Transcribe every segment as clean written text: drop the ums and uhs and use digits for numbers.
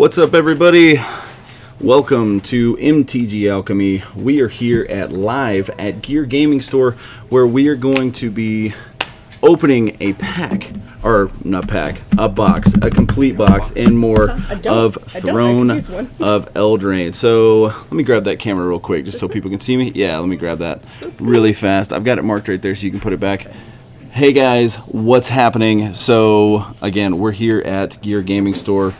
What's up, everybody? Welcome to MTGAlchemy. We are here live at Gear Gaming Store, where we are going to be opening a pack, or not pack, a box, a complete box, and more of Throne of Eldraine. So let me grab that camera real quick, just so people can see me. Yeah, let me grab that really fast. I've got it marked right there, so you can put it back. Hey guys, what's happening? So again, we're here at Gear Gaming Store,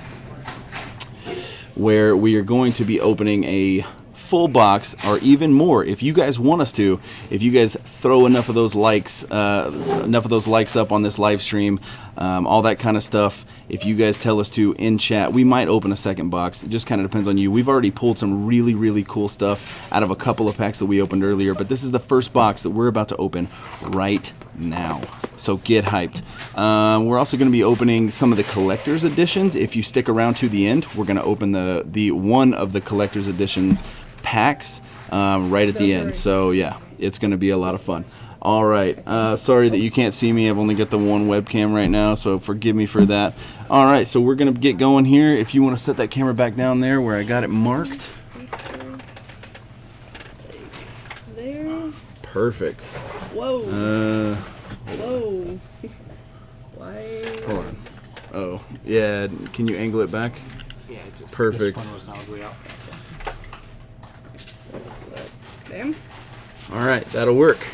where we are going to be opening a full box, or even more if you guys want us to. If you guys throw enough of those likes up on this live stream, all that kind of stuff, if you guys tell us to in chat, we might open a second box. It just kind of depends on you. We've already pulled some really cool stuff out of a couple of packs that we opened earlier, but this is the first box that we're about to open right now, so get hyped. We're also going to be opening some of the collector's editions. If you stick around to the end, we're going to open the one of the collector's edition packs right at the end. So yeah, it's going to be a lot of fun. All right, sorry that you can't see me. I've only got the one webcam right now, so forgive me for that. All right, so we're going to get going here. If you want to set that camera back down there where I got it marked. There. Perfect. Whoa. Whoa. Why? Hold on. Oh, yeah. Can you angle it back? Yeah, just perfect. This one was not all the way out. So let's. Bam. All right, that'll work.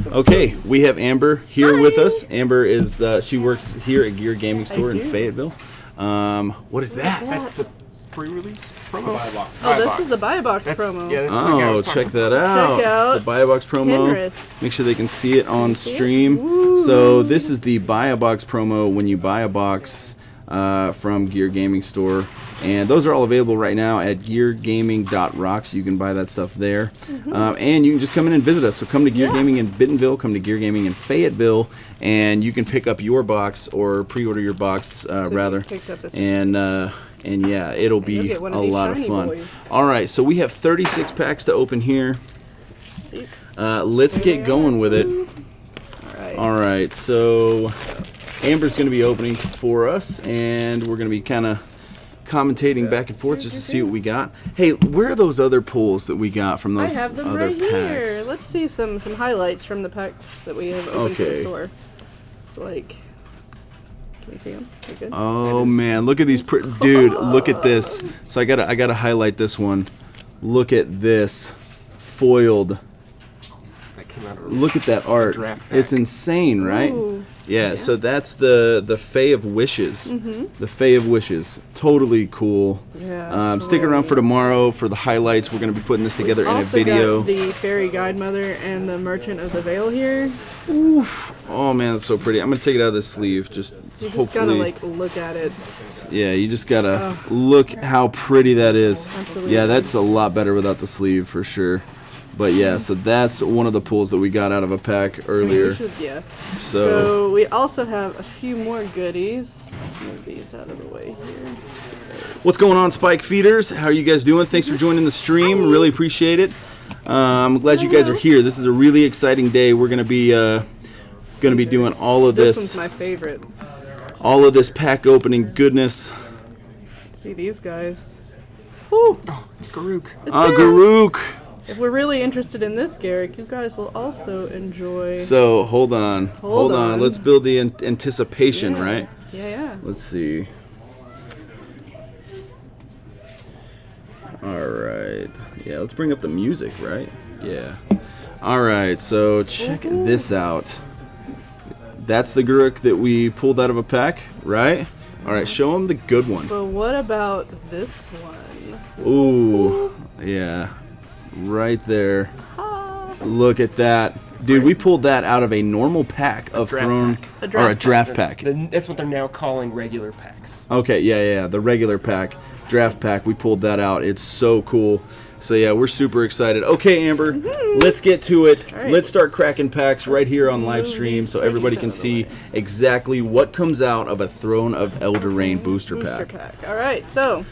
Okay, we have Amber here with us. Amber is she works here at Gear Gaming Store in Fayetteville. What is that? That's the pre-release promo. Oh, this is the buy box promo. Yeah, oh, check that out. Check out. It's the buy a box promo. Penrith. Make sure they can see it on stream. So this is the buy a box promo when you buy a box from Gear Gaming Store, and those are all available right now at geargaming.rocks. You can buy that stuff there, and you can just come in and visit us. So come to Gear Gaming in Bentonville, come to Gear Gaming in Fayetteville, and you can pick up your box or pre-order your box rather. And yeah, it'll be a lot of fun. Boys. All right, so we have 36 packs to open here. Let's get going with it. All right, so Amber's going to be opening for us, and we're going to be kind of commentating back and forth just to see what we got. Hey, where are those other pulls that we got from those I have them other right packs? Here. Let's see some highlights from the packs that we have opened for the store. It's like, can you see them? They're good. Oh man, look at these, dude! Look at this. So I gotta highlight this one. Look at this, foiled. Look at that art. It's insane, right? Ooh. Yeah, so that's the Fae of Wishes. The Fae of Wishes. Totally cool. Yeah. Stick around for tomorrow for the highlights. We're going to be putting this together in a video. Got the Fairy Guide Mother and the Merchant of the Veil here. Oof. Oh man, that's so pretty. I'm going to take it out of the sleeve. Just gotta like look at it. Yeah, you just gotta look how pretty that is. Absolutely. Yeah, that's a lot better without the sleeve for sure. But yeah, so that's one of the pulls that we got out of a pack earlier. So we also have a few more goodies. Let's move these out of the way here. What's going on, SpikeFeeders? How are you guys doing? Thanks for joining the stream. Really appreciate it. I'm glad you guys are here. This is a really exciting day. We're gonna be doing all of this. This one's my favorite. All of this pack opening goodness. See these guys. Whew. Oh, it's Garuk. Garuk. If we're really interested in this, Garrick, you guys will also enjoy. So hold on. Let's build the anticipation, right? Yeah. Let's see. All right. Yeah, let's bring up the music, right? Yeah. All right. So check this out. That's the Garuk that we pulled out of a pack, right? All right. Show them the good one. But what about this one? Ooh. Yeah. Right there. Look at that. Dude, we pulled that out of a normal pack of Throne, or a draft pack. That's what they're now calling regular packs. Okay, yeah, the regular pack, draft pack, we pulled that out. It's so cool. So yeah, we're super excited. Okay, Amber, let's get to it. Right, let's start cracking packs right here on live stream so everybody can see exactly what comes out of a Throne of Eldraine booster pack. All right, so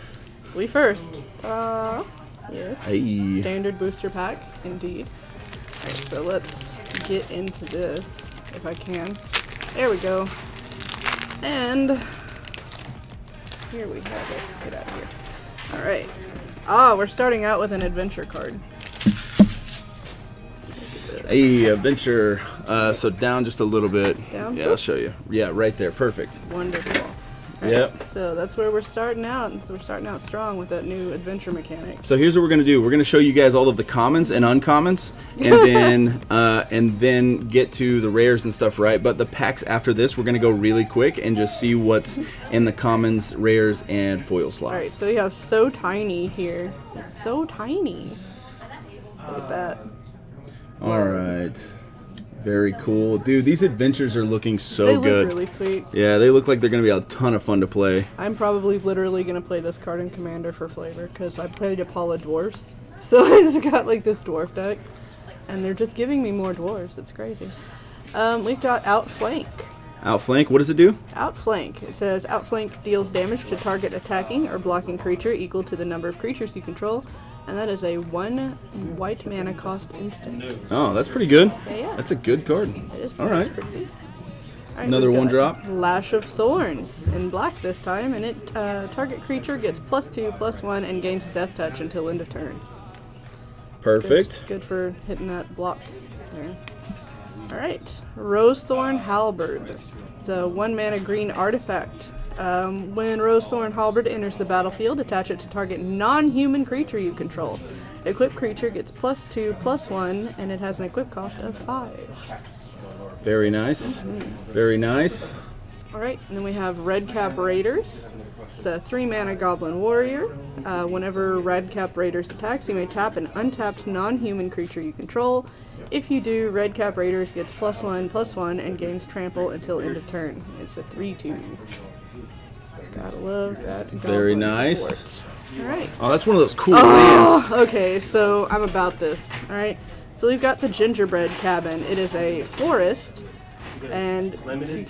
we first. Yes. Hey. Standard booster pack, indeed. Alright, so let's get into this, if I can. There we go. And Here we have it. Get out of here. Alright. Ah, we're starting out with an adventure card. Hey, adventure. So down just a little bit. Down? Yeah, I'll show you. Yeah, right there. Perfect. Wonderful. Right, Yep. so that's where we're starting out. And so we're starting out strong with that new adventure mechanic. So here's what we're gonna do. We're gonna show you guys all of the commons and uncommons, and then get to the rares and stuff, right? But the packs after this, we're gonna go really quick and just see what's in the commons, rares, and foil slots. Alright, so we have So Tiny here. It's so tiny. Look at that. All right. Very cool. Dude, these adventures are looking so They good. look really sweet. Yeah, they look like they're going to be a ton of fun to play. I'm probably literally going to play this card in Commander for flavor because I played Apollo Dwarfs. So I just got like this dwarf deck. And they're just giving me more dwarves. It's crazy. We've got Outflank. Outflank, what does it do? Outflank. It says Outflank deals damage to target attacking or blocking creature equal to the number of creatures you control. And that is a 1 white mana cost instant. Oh, that's pretty good. Yeah. That's a good card. It is All right. pretty decent. All right, Another we've one got drop. Lash of Thorns in black this time, and it target creature gets +2/+1 and gains Death Touch until end of turn. Perfect. It's good for hitting that block there. All right, Rosethorn Halberd. It's a 1 mana green artifact. When Rosethorn Halberd enters the battlefield, attach it to target non-human creature you control. Equipped creature gets +2/+1, and it has an equip cost of 5. Very nice. Very nice. Alright, and then we have Redcap Raiders. It's a 3 mana Goblin Warrior. Whenever Redcap Raiders attacks, you may tap an untapped non-human creature you control. If you do, Redcap Raiders gets +1/+1 and gains trample until end of turn. It's a 3/2. Gotta love that. Very Goblin nice. support. Alright. Oh, that's one of those cool lands. Okay, so I'm about this. Alright, so we've got the Gingerbread Cabin. It is a forest, and so you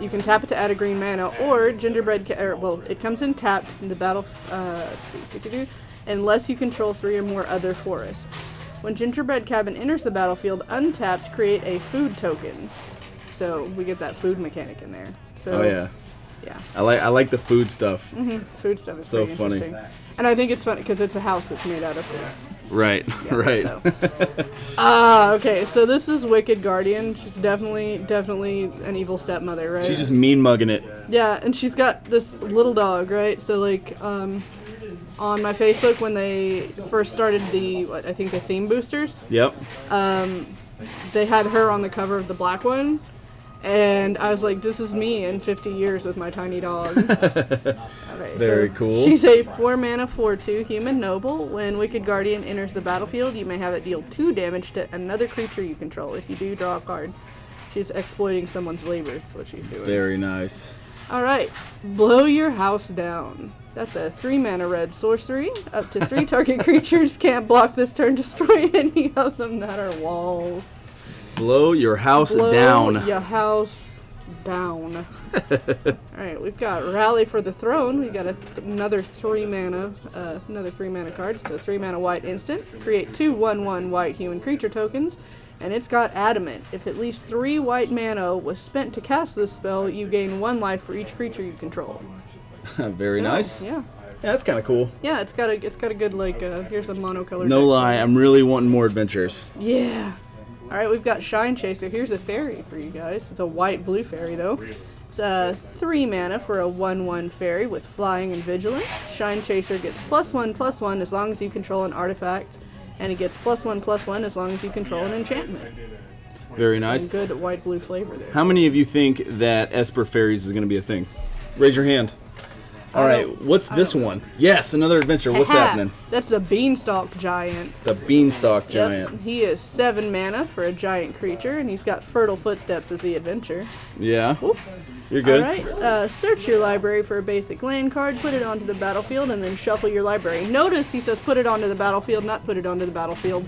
can tap it to add a green mana, or it comes in tapped in the battle. Let's see, unless you control 3 or more other forests. When Gingerbread Cabin enters the battlefield, untapped, create a food token. So we get that food mechanic in there. So, Oh, yeah. yeah. I like the food stuff. Food stuff is So pretty funny. interesting. And I think it's funny because it's a house that's made out of food. Right, right. So. Okay, so this is Wicked Guardian. She's definitely an evil stepmother, right? She's just mean mugging it. Yeah, and she's got this little dog, right? So like, on my Facebook when they first started the theme boosters, Yep. they had her on the cover of the black one. And I was like, this is me in 50 years with my tiny dog. Okay, Very cool. She's a 4 mana 4/2 human noble. When Wicked Guardian enters the battlefield, you may have it deal 2 damage to another creature you control. If you do, draw a card. She's exploiting someone's labor. That's what she's doing. Very nice. Alright, Blow Your House Down. That's a 3 mana red sorcery. Up to 3 target creatures can't block this turn. Destroy any of them that are walls. Blow your house Blow down. your house down. Alright, we've got Rally for the Throne. We've got another 3 mana card. It's a 3 mana white instant. Create 2 1/1 white human creature tokens. And it's got Adamant. If at least 3 white mana was spent to cast this spell, you gain 1 life for each creature you control. Very nice. Yeah. Yeah, that's kind of cool. Yeah, it's got a good here's a monocolored. No deck. lie, I'm really wanting more adventures. Yeah. Alright, we've got Shine Chaser. Here's a fairy for you guys. It's a white-blue fairy, though. It's a 3 mana for a 1/1 fairy with flying and vigilance. Shine Chaser gets +1/+1 as long as you control an artifact, and it gets +1/+1 as long as you control an enchantment. Very nice. Some good white-blue flavor there. How many of you think that Esper Fairies is going to be a thing? Raise your hand. All right, what's this one? Yes, another adventure. What's happening? That's the Beanstalk Giant. The Beanstalk Giant. Yep. He is 7 mana for a giant creature, and he's got Fertile Footsteps as the adventure. Yeah. You're good. Alright, search your library for a basic land card, put it onto the battlefield, and then shuffle your library. Notice he says put it onto the battlefield, not put it onto the battlefield.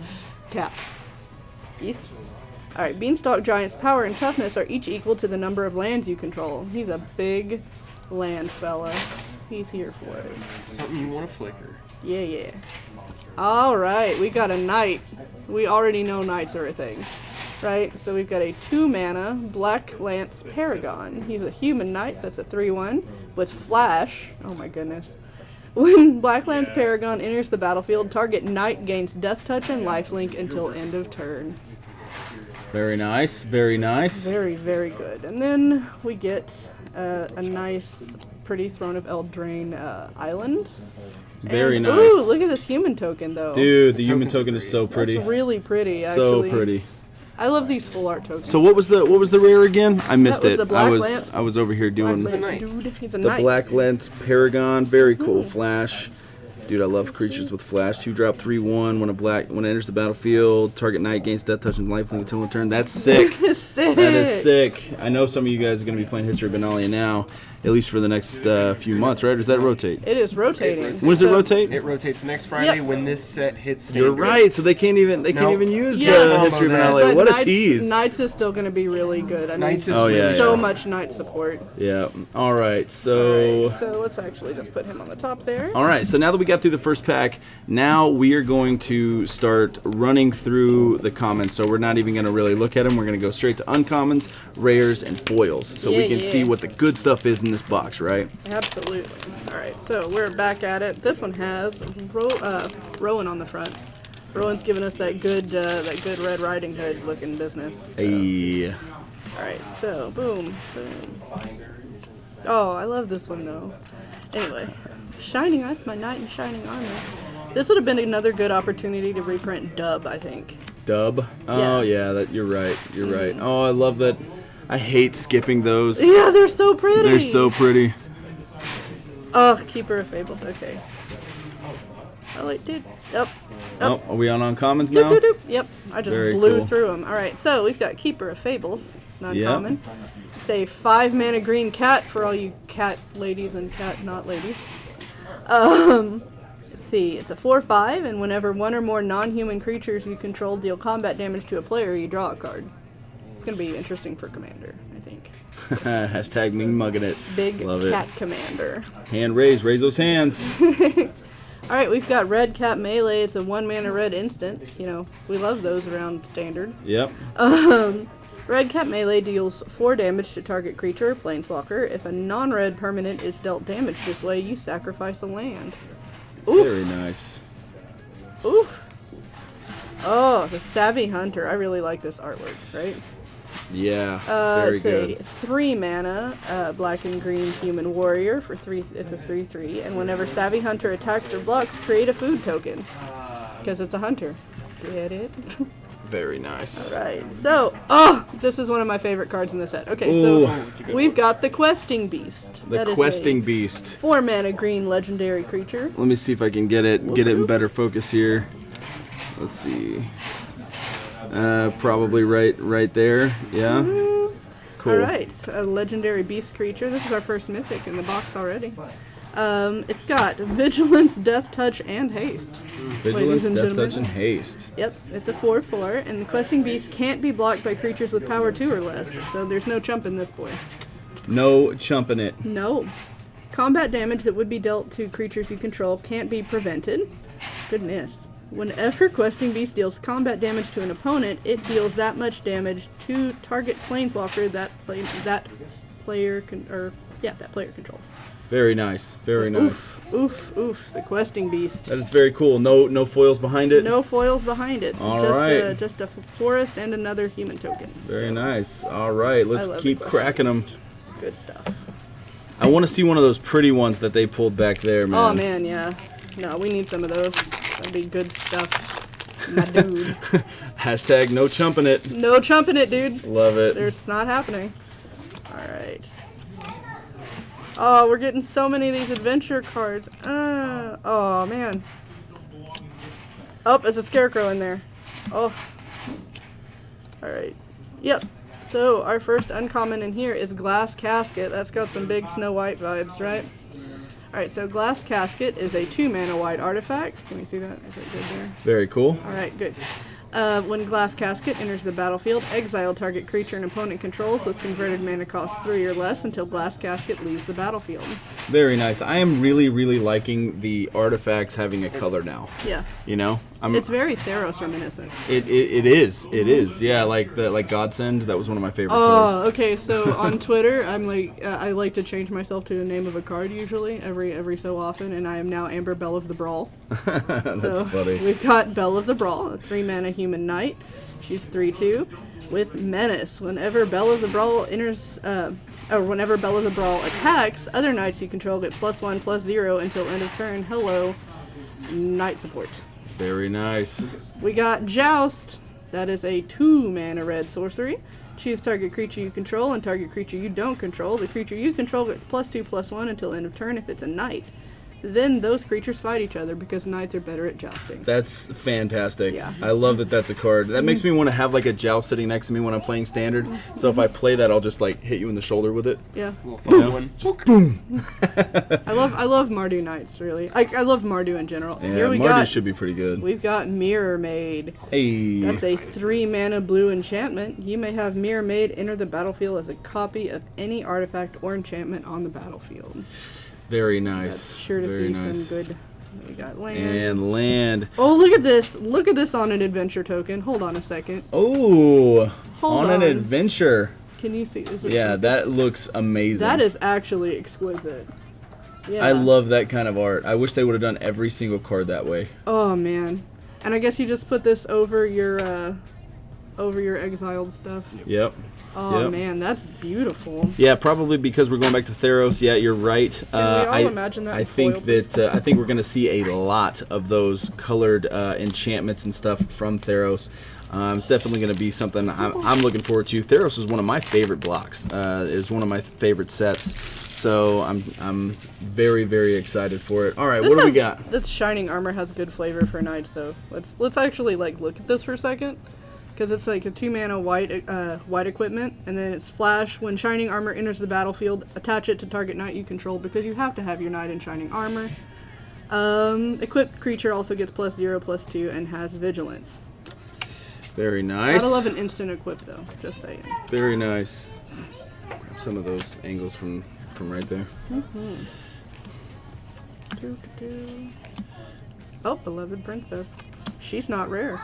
Tap. Yes. Alright, Beanstalk Giant's power and toughness are each equal to the number of lands you control. He's a big land fella. He's here for it. Something you want to flicker. Yeah. Alright, we got a knight. We already know knights are a thing. right? So we've got a 2-mana Black Lance Paragon. He's a human knight. That's a 3/1 with flash. Oh my goodness. When Black Lance Paragon enters the battlefield, target knight gains Death Touch and Lifelink until end of turn. Very nice. Very nice. Very, very good. And then we get a nice, pretty Throne of Eldraine island. Very and, nice. Ooh, look at this human token, though. Dude, the human token is so pretty. That's really pretty, actually. So pretty. I love these full art tokens. So what was the rare again? I missed was it. the Black I was Lance. I was over here doing Black Lance, dude. He's a the knight. Black Lance Paragon. Very cool. Flash. Dude, I love creatures with flash. 2-drop 3/1. When it enters the battlefield, target knight gains Death Touch and Lifelink until end turn. That's sick. Sick. That is sick. I know some of you guys are going to be playing History of Benalia now, at least for the next few months, right? Or does that rotate? It is rotating. When does it rotate? It rotates next Friday Yep. when this set hits standard. You're right. So they can't even Nope. use Yeah. the History of But Benalia. What a Knights, tease. Knights is still going to be really good. I mean, Knights is Oh, yeah, so yeah. much Knight support. Yeah. All right. So. Alright, so let's actually just put him on the top there. All right, so now that we got through the first pack, now we are going to start running through the commons. So we're not even going to really look at them. We're going to go straight to uncommons, rares, and foils. So we Yeah, can yeah. see what the good stuff is in this box, right? Absolutely. All right, so we're back at it. This one has Rowan on the front. Rowan's giving us that good Red Riding Hood looking business. So. Hey. All right, so boom, boom. Oh, I love this one though. Anyway, Shining, that's my knight in shining armor. This would have been another good opportunity to reprint Dub, I think. Dub. Oh, yeah, that you're right. You're right. Oh, I love that. I hate skipping those. Yeah, they're so pretty. They're so pretty. Oh, Keeper of Fables. Okay. Oh wait, dude. Yep. Oh, are we on uncommons Doop, now? doop, doop. Yep, I just Very blew cool. through them. All right, so we've got Keeper of Fables. It's not Yep. common. It's a 5-mana green cat for all you cat ladies and cat not ladies. Let's see. It's a 4/5, and whenever one or more non-human creatures you control deal combat damage to a player, you draw a card. It's gonna be interesting for Commander, I think. Hashtag me mugging it. Big Love cat commander. Hand raise those hands. All right, we've got Red Cat Melee. It's a 1-mana red instant. You know, we love those around standard. Yep. Red Cat Melee deals 4 damage to target creature or planeswalker. If a non-red permanent is dealt damage this way, you sacrifice a land. Oof. Very nice. Oof. Oh, the Savvy Hunter. I really like this artwork, right? Yeah. Very It's good. a 3-mana black and green human warrior for 3. It's a 3/3, and whenever Savvy Hunter attacks or blocks, create a food token because it's a hunter. Get it? Very nice. Right. So, this is one of my favorite cards in the set. Okay, Ooh. so we've got the Questing Beast. The That is Questing a Beast. 4-mana green legendary creature. Let me see if I can get it in better focus here. Let's see. Probably right there. Yeah. Cool. All right, a legendary beast creature. This is our first mythic in the box already. It's got Vigilance, Death Touch, and Haste. Vigilance, ladies and Death gentlemen. Touch, and Haste. Yep, it's a 4/4, and the Questing Beast can't be blocked by creatures with power 2 or less, so there's no chump in this boy. No chumping it. No. Combat damage that would be dealt to creatures you control can't be prevented. Goodness. Whenever Questing Beast deals combat damage to an opponent, it deals that much damage to target planeswalker that player controls. Very nice. Very nice. Oof, the Questing Beast. That is very cool. No foils behind it. No foils behind it. All just right. just a forest and another human token. Very nice. All right, I let's love keep the Questing cracking them. Beast. Good stuff. I want to see one of those pretty ones that they pulled back there, man. Oh man, yeah. No, we need some of those. That'd be good stuff. My dude. Hashtag no chumping it. No chumping it, dude. Love it. It's not happening. Alright. Oh, we're getting so many of these adventure cards. Oh, man. Oh, there's a scarecrow in there. Oh. Alright. Yep. So, our first uncommon in here is Glass Casket. That's got some big Snow White vibes, right? Alright, so Glass Casket is a 2-mana white artifact. Can we see that? Is it good there? Very cool. Alright, good. When Glass Casket enters the battlefield, exile target creature an opponent controls with converted mana cost 3 or less until Glass Casket leaves the battlefield. Very nice. I am really liking the artifacts having a color now. Yeah. You know? It's very Theros reminiscent. It is. Yeah, like Godsend. That was one of my favorite cards. Oh, okay. So on Twitter, I'm like, I like to change myself to the name of a card usually every so often, and I am now Amber Belle of the Brawl. That's funny. We've got Belle of the Brawl, a 3-mana human knight. She's 3/2 with Menace. Whenever Belle of the Brawl whenever Belle of the Brawl attacks, other knights you control get +1/+0 until end of turn. Hello, knight support. Very nice. We got Joust. That is a 2-mana red sorcery. Choose target creature you control and target creature you don't control. The creature you control gets +2/+1 until end of turn if it's a knight. Then those creatures fight each other because knights are better at jousting. That's fantastic. Yeah. I love that that's a card. That makes me want to have like a Joust sitting next to me when I'm playing Standard. So if I play that, I'll just like hit you in the shoulder with it. Yeah. Little fun one. Just boom. I love Mardu knights, really. I love Mardu in general. Yeah, Here we Mardu got, should be pretty good. we've got Mirror Maid. Hey. That's a 3-mana blue enchantment. You may have Mirror Maid enter the battlefield as a copy of any artifact or enchantment on the battlefield. Very nice. That's sure to Very see nice. some good. We got land. And land. Oh, look at this! Look at this on an adventure token. Hold on a second. Oh, Hold on an on. adventure. Can you see? Is it Yeah, that looks amazing. That is actually exquisite. Yeah. I love that kind of art. I wish they would have done every single card that way. Oh man, and I guess you just put this over your exiled stuff. Yep. Oh Yep. man, that's beautiful. Yeah, probably because we're going back to Theros. Yeah, you're right. Can we all imagine that I in think foil, that I think we're going to see a lot of those colored enchantments and stuff from Theros. It's definitely going to be something I'm looking forward to. Theros is one of my favorite blocks. Is one of my favorite sets. So I'm very, very excited for it. All right, what do we got? This Shining Armor has good flavor for knights, though. Let's actually like look at this for a second. Because it's like a 2-mana white equipment, and then it's flash. When Shining Armor enters the battlefield, attach it to target knight you control because you have to have your knight in Shining Armor. Equipped creature also gets +0/+2 and has Vigilance. Very nice. Gotta love an instant equip though. Just saying. Very nice. Grab some of those angles from right there. Oh, Beloved Princess. She's not rare.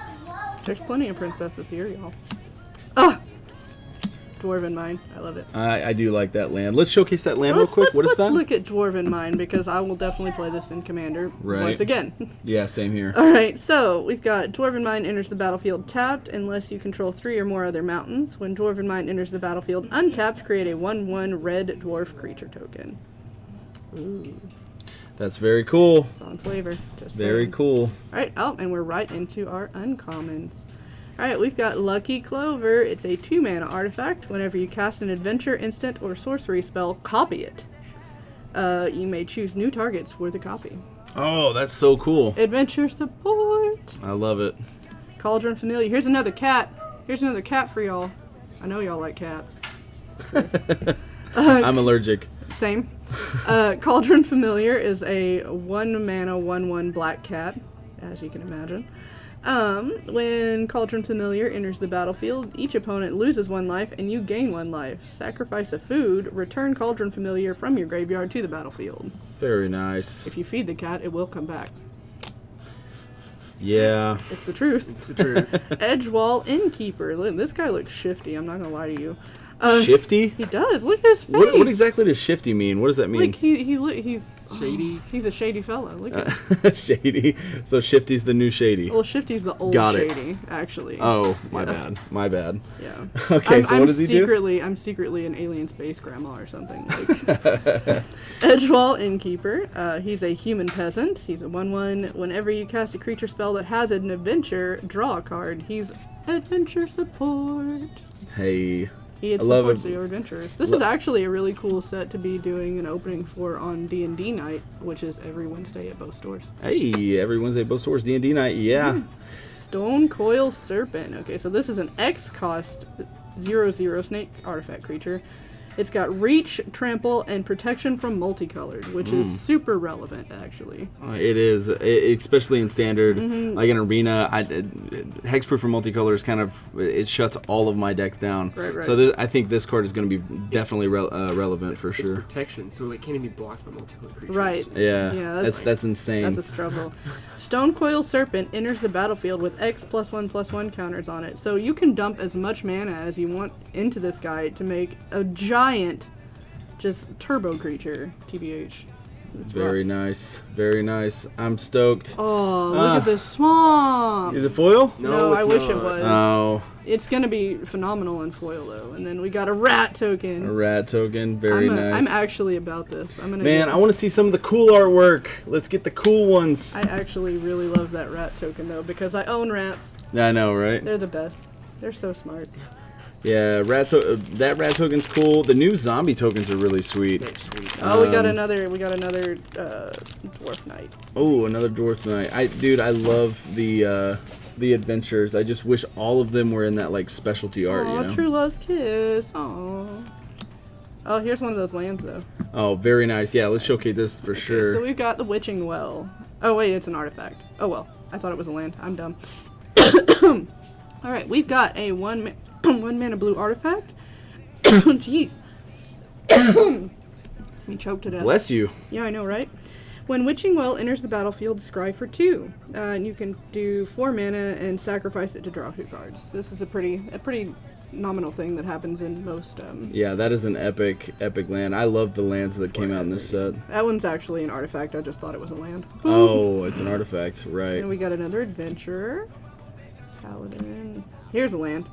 There's plenty of princesses here, y'all. Ah! Dwarven Mine. I love it. I do like that land. Let's showcase that land real quick. What is that? Let's look at Dwarven Mine because I will definitely play this in Commander once again. Yeah, same here. Alright, so we've got Dwarven Mine enters the battlefield tapped unless you control 3 or more other mountains. When Dwarven Mine enters the battlefield untapped, create a 1/1 red dwarf creature token. Ooh. That's very cool. It's on flavor. Just Very saying. cool. Alright, oh, and we're right into our uncommons. Alright, we've got Lucky Clover. It's a 2-mana artifact. Whenever you cast an adventure, instant, or sorcery spell, copy it. You may choose new targets for the copy. Oh, that's so cool. Adventure support. I love it. Cauldron Familiar. Here's another cat. Here's another cat for y'all. I know y'all like cats. I'm allergic. Same. Cauldron Familiar is a 1-mana 1/1 black cat, as you can imagine. When Cauldron Familiar enters the battlefield, each opponent loses 1 life and you gain 1 life. Sacrifice a food, return Cauldron Familiar from your graveyard to the battlefield. Very nice. If you feed the cat, it will come back. Yeah. It's the truth. It's the truth. Edgewall Innkeeper. Look, this guy looks shifty, I'm not gonna lie to you. Shifty? He does. Look at his face. What exactly does shifty mean? What does that mean? Like he's Shady. He's a shady fella. Look at him. Shady. So Shifty's the new Shady. Well, Shifty's the old Got it. Shady, actually. Oh, my Yeah. bad. My bad. Yeah. Okay, so what does he do? I'm secretly an alien space grandma or something. Like. Edgewall Innkeeper. He's a human peasant. He's a 1/1. Whenever you cast a creature spell that has an adventure, draw a card. He's adventure support. Hey. He love supports it. your adventures. This is actually a really cool set to be doing an opening for on D&D night, which is every Wednesday at both stores. Hey, every Wednesday, both stores, D&D night, yeah. Stone Coil Serpent. Okay, so this is an X cost 0/0 snake artifact creature. It's got reach, trample, and protection from multicolored, which is super relevant, actually. It is, especially in standard. Like in arena, hexproof for multicolor is kind of, it shuts all of my decks down. Right. So I think this card is going to be definitely relevant for sure. It's protection, so it can't even be blocked by multicolored creatures. Right. Yeah, that's insane. That's a struggle. Stonecoil Serpent enters the battlefield with X +1/+1 counters on it. So you can dump as much mana as you want into this guy to make a giant, just turbo creature, TBH. It's very rough. nice. Very nice. I'm stoked. Oh, look at this swamp. Is it foil? No, it's I wish not. it was. Oh. It's going to be phenomenal in foil, though. And then we got a rat token. A rat token. Very nice. I'm actually about this. Man, I want to see some of the cool artwork. Let's get the cool ones. I actually really love that rat token, though, because I own rats. I know, right? They're the best. They're so smart. Yeah, that rat token's cool. The new zombie tokens are really sweet. That's sweet. Oh, we got another dwarf knight. Oh, another dwarf knight. I love the adventures. I just wish all of them were in that like specialty art. Oh, you know? True Love's Kiss. Oh. Oh, here's one of those lands, though. Oh, very nice. Yeah, let's showcase this for sure. So we've got the Witching Well. Oh wait, it's an artifact. Oh well, I thought it was a land. I'm dumb. All right, we've got a one mana blue artifact. Jeez. Me choked to death. Bless you. Yeah, I know, right? When Witching Well enters the battlefield, scry for 2. And you can do 4 mana and sacrifice it to draw 2 cards. This is a pretty nominal thing that happens in most... Yeah, that is an epic land. I love the lands that came out in this set. That one's actually an artifact. I just thought it was a land. Oh, it's an artifact. Right. And we got another adventurer. Paladin. Here's a land.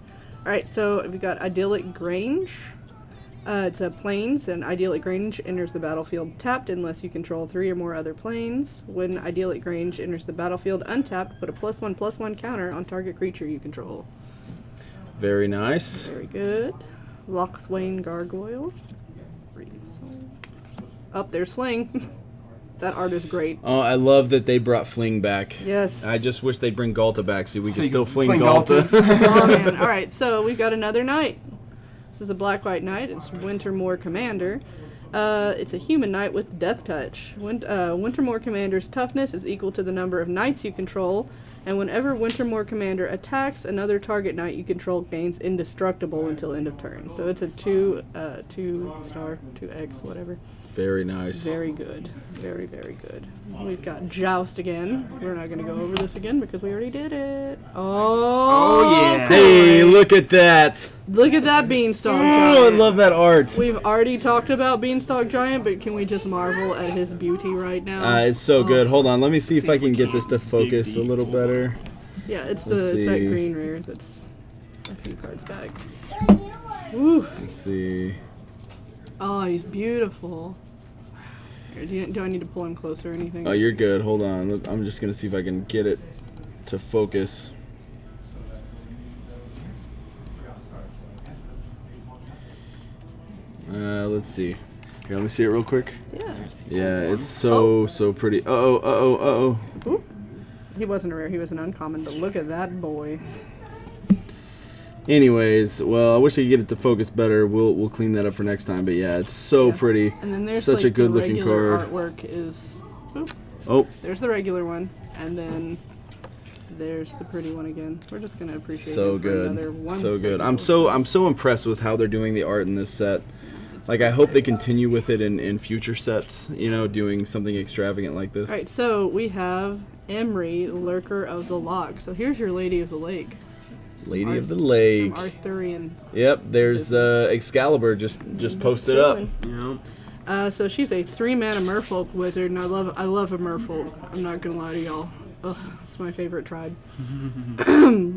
Alright, so we got Idyllic Grange. It's a plains, and Idyllic Grange enters the battlefield tapped unless you control 3 or more other plains. When Idyllic Grange enters the battlefield untapped, put a +1/+1 counter on target creature you control. Very nice. Very good. Lochthwain Gargoyle. Oh, there's Fling. That art is great. Oh, I love that they brought Fling back. Yes. I just wish they'd bring Galta back so we So could you still can fling fling Galta. Galtas. Oh man. Alright, so we've got another knight. This is a black-white knight. It's Wintermoor Commander. It's a human knight with Death Touch. Wintermoor Commander's toughness is equal to the number of knights you control, and whenever Wintermoor Commander attacks, another target knight you control gains indestructible until end of turn. So it's a 2-star, 2X, whatever. Very nice. Very good. Very, very good. We've got Joust again. We're not going to go over this again because we already did it. Oh, yeah. Hey, look at that. Look at that Beanstalk Giant. Oh, I love that art. We've already talked about Beanstalk Giant, but can we just marvel at his beauty right now? It's so good. Hold on, let me see if I if we can get can this to focus a dig little deep. better. Yeah, it's Let's that see. green rare that's a few cards back. Woo. Let's see. Oh, he's beautiful. Here, do I need to pull him closer or anything? Oh, you're good. Hold on. I'm just going to see if I can get it to focus. Let's see. Here, let me see it real quick. Yeah. Yeah, it's so pretty. Uh-oh. Oop. He wasn't a rare, he was an uncommon, but look at that boy. Anyways, well, I wish I could get it to focus better. We'll clean that up for next time. But yeah, it's so pretty. And then there's such like a good the looking regular card. artwork is. Oop, Oh, there's the regular one, and then there's the pretty one again. We're just gonna appreciate so it for another good. one So good. second. I'm so impressed with how they're doing the art in this set. Like, I hope they continue with it in future sets, you know, doing something extravagant like this. Alright, so we have Emery, Lurker of the Loch. So here's your Lady of the Lake. Lady of the Lake. Some Arthurian. Yep, there's Excalibur just posted up. chilling. Yeah. So she's a 3-mana merfolk wizard, and I love a merfolk. I'm not gonna lie to y'all. Ugh, it's my favorite tribe.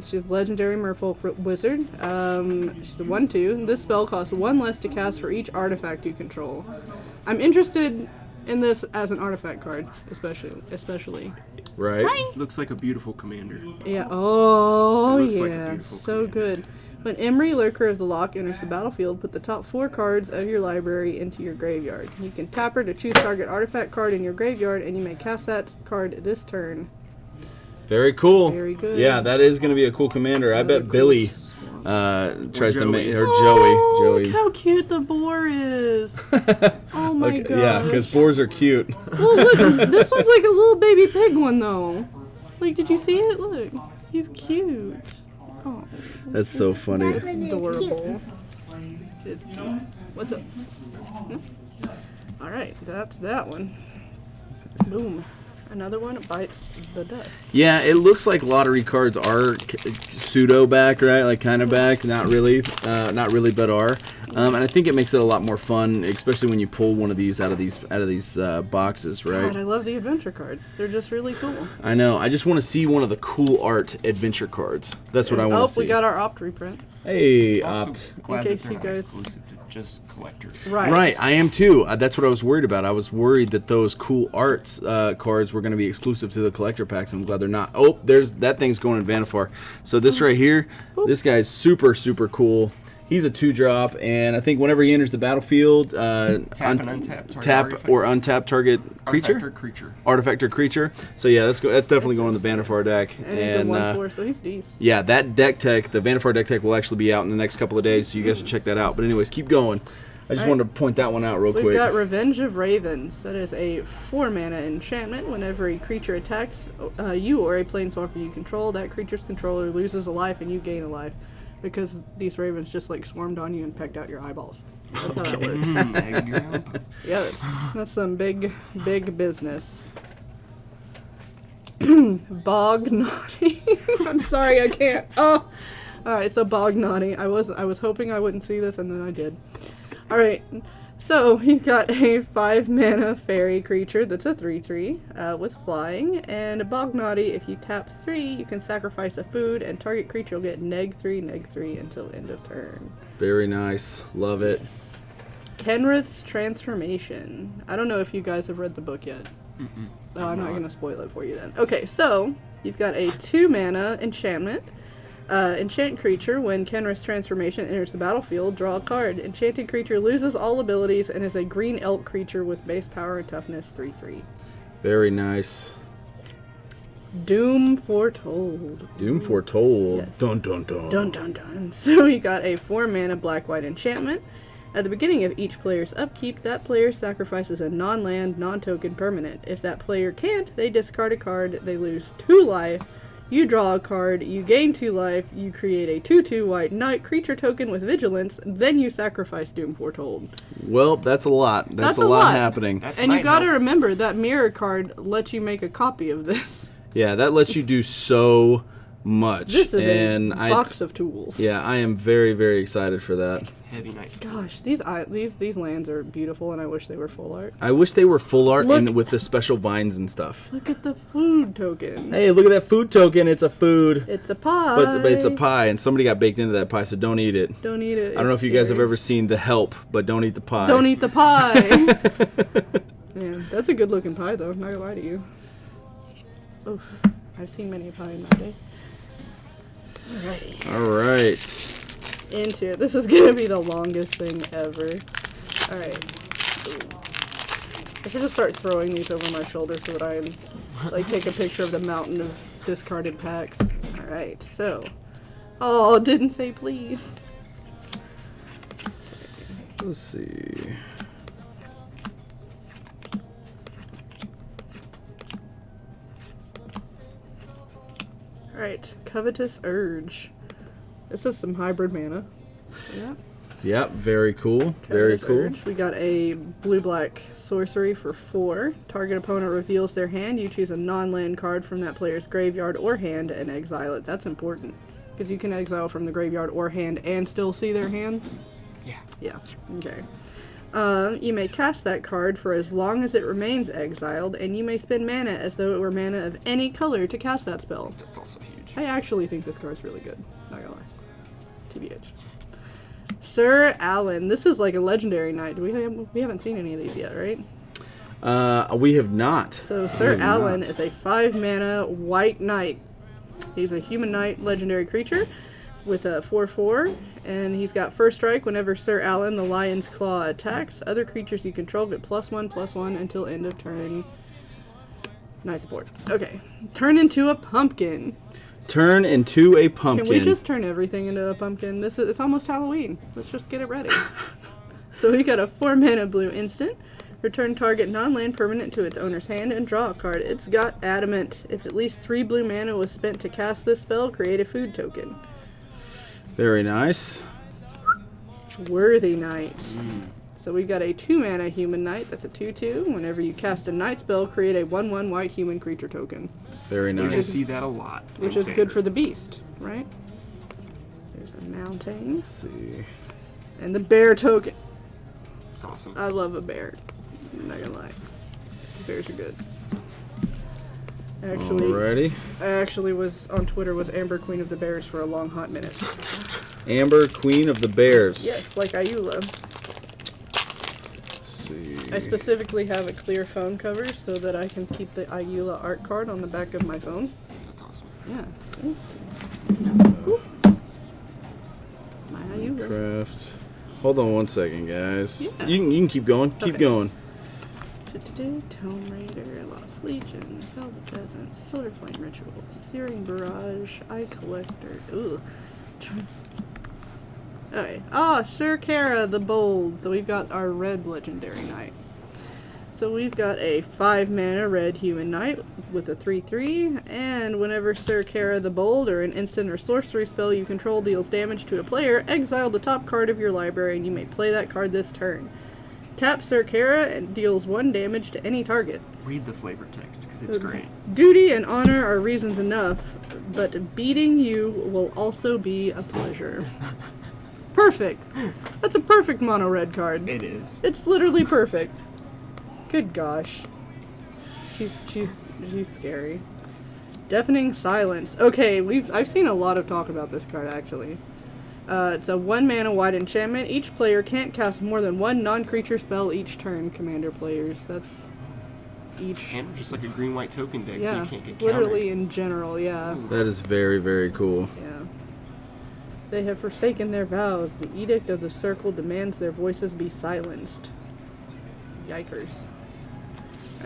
She's a legendary merfolk wizard. She's a 1/2. This spell costs 1 less to cast for each artifact you control. I'm interested in this as an artifact card, especially. Right? Looks like a beautiful commander. Yeah. Oh, It looks like a yeah. beautiful So commander. good. When Emery, Lurker of the Loch, enters the battlefield, put the top 4 cards of your library into your graveyard. You can tap her to choose target artifact card in your graveyard, and you may cast that card this turn. Very cool. Very good. Yeah, that is going to be a cool commander. I bet Another Billy cool tries to make her Oh, Joey. look how cute the boar is. Oh my god. Yeah, because boars are cute. Well, look, this one's like a little baby pig one though. Like, did you see it? Look, he's cute. Oh, That's so funny. it's adorable. It is cute. What's up? All right, that's that one. Boom. Another one bites the dust. Yeah, it looks like lottery cards are pseudo back, right? Like kind of back, not really, but are. And I think it makes it a lot more fun, especially when you pull one of these out of these boxes, right? God, I love the adventure cards. They're just really cool. I know. I just want to see one of the cool art adventure cards. That's what I want to see. Oh, we got our Opt reprint. Hey, Also, Opt. glad In that case they're you not guys- exclusive to just collectors. Right. I am too. That's what I was worried about. I was worried that those cool arts cards were going to be exclusive to the collector packs. I'm glad they're not. Oh, there's that thing's going in Vannifar. So this right here, this guy's super, super cool. He's a 2-drop, and I think whenever he enters the battlefield, and untap target tap artifact. or untap target creature. Artifact or creature. So yeah, that's definitely going in the Vannifar deck. And he's a 1/4, so he's decent. Yeah, that deck tech, the Vannifar deck tech, will actually be out in the next couple of days, so you guys should check that out. But anyways, keep going. I just wanted to point that one out real We've quick. got Revenge of Ravens. That is a 4-mana enchantment. Whenever a creature attacks you or a planeswalker you control, that creature's controller loses a life and you gain a life. Because these ravens just like swarmed on you and pecked out your eyeballs. That's how that works. Yeah, that's some big business. Bog Naughty. I'm sorry, I can't. Oh, all right. So Bog Naughty. I was hoping I wouldn't see this, and then I did. All right. So we've got a 5-mana fairy creature that's a 3/3 with flying, and a Bog Naughty. If you tap 3, you can sacrifice a food, and target creature will get -3/-3 until end of turn. Very nice. Love it. Kenrith's Transformation. I don't know if you guys have read the book yet. Oh, I'm not going to spoil it for you then. Okay, so you've got a 2-mana enchantment. Enchant creature. When Kenrith's Transformation enters the battlefield, draw a card. Enchanted creature loses all abilities and is a green elk creature with base power and toughness 3/3. Very nice. Doom Foretold. Doom Foretold. Yes. Dun dun dun. Dun dun dun. So we got a 4-mana black-white enchantment. At the beginning of each player's upkeep, that player sacrifices a non-land, non-token permanent. If that player can't, they discard a card, they lose 2 life. You draw a card, you gain 2 life, you create a 2/2 white knight creature token with vigilance, then you sacrifice Doom Foretold. Well, that's a lot. That's a lot happening. And you gotta remember, that mirror card lets you make a copy of this. Yeah, that lets you do so much. This is and a box of tools. Yeah, I am very, very excited for that. Heavy nice. Gosh, these lands are beautiful, and I wish they were full art. I wish they were full art Look. and with the special vines and stuff. Look at the food token. Hey, look at that food token. It's a food. It's a pie. But it's a pie, and somebody got baked into that pie, so don't eat it. Don't eat it. I don't know if you guys have ever seen The Help, but don't eat the pie. Don't eat the pie. Man, that's a good looking pie, though. I'm not gonna lie to you. Oof. I've seen many a pie in my day. Alrighty. All right. Into it. This is gonna be the longest thing ever. Alright. I should just start throwing these over my shoulder so that I like take a picture of the mountain of discarded packs. Alright, so. Oh, didn't say please. Let's see. Alright, Covetous Urge. This is some hybrid mana. Yeah. Yep, very cool. Very Covetous cool. Urge. We got a blue-black sorcery for 4. Target opponent reveals their hand. You choose a non-land card from that player's graveyard or hand and exile it. That's important, because you can exile from the graveyard or hand and still see their hand. Yeah. Yeah, okay. You may cast that card for as long as it remains exiled, and you may spend mana as though it were mana of any color to cast that spell. That's also huge. I actually think this card's really good. Not gonna lie. TBH. Sir Alan. This is like a legendary knight. We haven't seen any of these yet, right? We have not. So Sir Alan is a 5-mana white knight. He's a human knight legendary creature with a 4/4, and he's got first strike whenever Sir Alan the Lion's Claw attacks. Other creatures you control get +1/+1 until end of turn. Nice support. Okay. Turn into a pumpkin. Turn into a pumpkin. Can we just turn everything into a pumpkin? It's almost Halloween. Let's just get it ready. So we got a 4-mana blue instant. Return target non-land permanent to its owner's hand and draw a card. It's got Adamant. If at least 3 blue mana was spent to cast this spell, create a food token. Very nice. Worthy Knight. So we've got a 2-mana human knight. That's a 2/2. Whenever you cast a night spell, create a 1/1 white human creature token. Very We're gonna nice. see that a lot. Which is good for the beast, right? There's a mountain. Let's see. And the bear token. It's awesome. I love a bear. I'm not gonna lie. Bears are good. Alrighty. I actually was on Twitter was Amber Queen of the Bears for a long hot minute. Amber, Queen of the Bears. Yes, like Ayula. Let's see. I specifically have a clear phone cover so that I can keep the Ayula art card on the back of my phone. That's awesome. Yeah, see? Cool. My Ayula. Craft. Hold on 1 second, guys. Yeah. You can keep going. Keep Okay. going. Tomb Raider, Lost Legion, Velvet Peasant, Solar Flame Ritual, Searing Barrage, Eye Collector. Ooh. Okay. Sir Kara the Bold. So we've got our red legendary knight. So we've got a 5-mana red human knight with a 3/3, and whenever Sir Kara the Bold or an instant or sorcery spell you control deals damage to a player, exile the top card of your library and you may play that card this turn. Tap Sir Kara and deals 1 damage to any target. Read the flavor text because it's great. Duty and honor are reasons enough, but beating you will also be a pleasure. Perfect. That's a perfect mono red card. It is. It's literally perfect. Good gosh. She's scary. Deafening Silence. Okay, I've seen a lot of talk about this card actually. It's a 1-mana white enchantment. Each player can't cast more than 1 non-creature spell each turn, commander players. That's each. And just like a green-white token deck, so Yeah, you can't get literally in general, yeah. That is very, very cool. Yeah. They have forsaken their vows. The Edict of the Circle demands their voices be silenced. Yikers.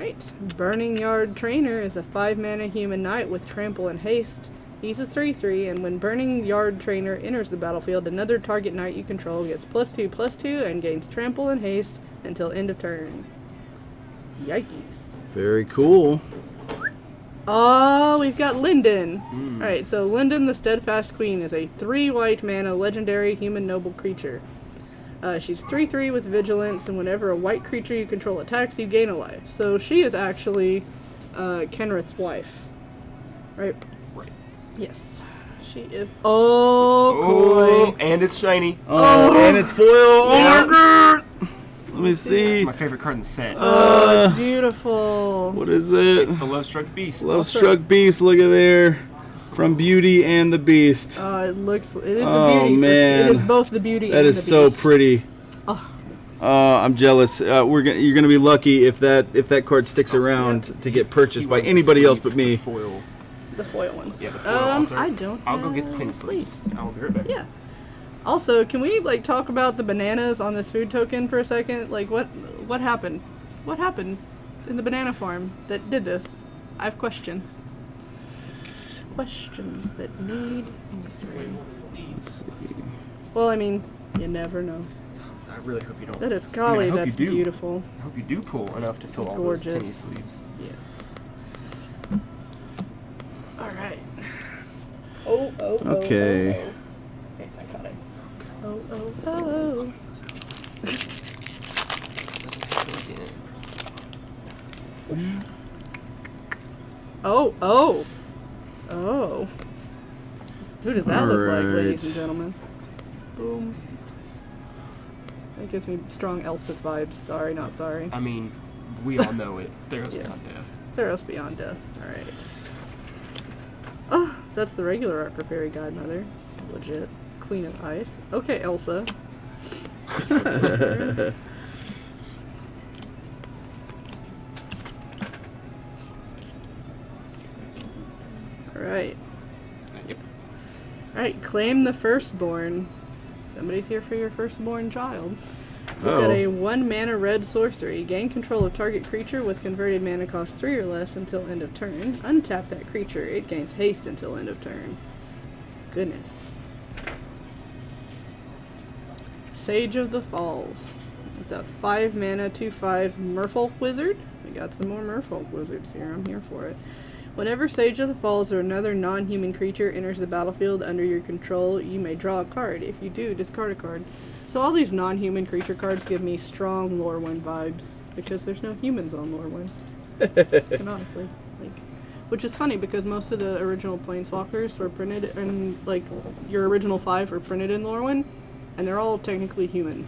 Right. Burning Yard Trainer is a 5-mana human knight with trample and haste. He's a 3/3, and when Burning Yard Trainer enters the battlefield, another target knight you control gets +2/+2 and gains trample and haste until end of turn. Yikes. Very cool. Oh, we've got Linden. Alright, so Linden the Steadfast Queen is a 3-white mana legendary human noble creature. She's 3/3 with vigilance, and whenever a white creature you control attacks, you gain a life. So she is actually Kenrith's wife. Right? Right. Yes. She is. Oh, Oh, coy. and it's shiny. Oh, and it's foil. Oh Yeah. my god. Let me It's see. my favorite card in the set. Oh, it's beautiful. What is it? It's the Love Struck Beast. Love Struck Beast. Look at there. From Beauty and the Beast. It looks. It is Oh, a beauty. man. It is both the beauty That and is the so beast. pretty. Oh. I'm jealous. You're gonna be lucky if that card sticks around to get purchased by anybody else but me. Foil. The foil ones. Yeah, the foil altar. I don't. I'll go get the have penny sleeves. I'll be right back. Yeah. Also, can we talk about the bananas on this food token for a second? What happened? What happened in the banana farm that did this? I have questions. Questions that need answering. Let's see. Well, I mean, you never know. I really hope you don't. That is I golly, hope that's you do. beautiful. I hope you do pull enough to fill all those penny Gorgeous. sleeves. Yes. All right. Oh. Okay. Oh. Okay, I got it. Oh. Oh. Who does that look like, ladies and Alright. gentlemen? Boom. That gives me strong Elspeth vibes. Sorry, not sorry. I mean, we all know it. There's Yeah. Beyond Death. Theros Beyond Death. Alright. Oh, that's the regular art for Fairy Godmother. Legit. Queen of Ice. Okay, Elsa. Alright. Yep. Alright, claim the firstborn. Somebody's here for your firstborn child. We've got a 1 mana red sorcery. Gain control of target creature with converted mana cost 3 or less until end of turn. Untap that creature. It gains haste until end of turn. Goodness. Sage of the Falls. It's a 5 mana 2/5 Merfolk Wizard. We got some more Merfolk Wizards here. I'm here for it. Whenever Sage of the Falls or another non-human creature enters the battlefield under your control, you may draw a card. If you do, discard a card. So all these non-human creature cards give me strong Lorwyn vibes because there's no humans on Lorwyn. Canonically. Which is funny because most of the original Planeswalkers were printed in, like, your original 5 were printed in Lorwyn, and they're all technically human.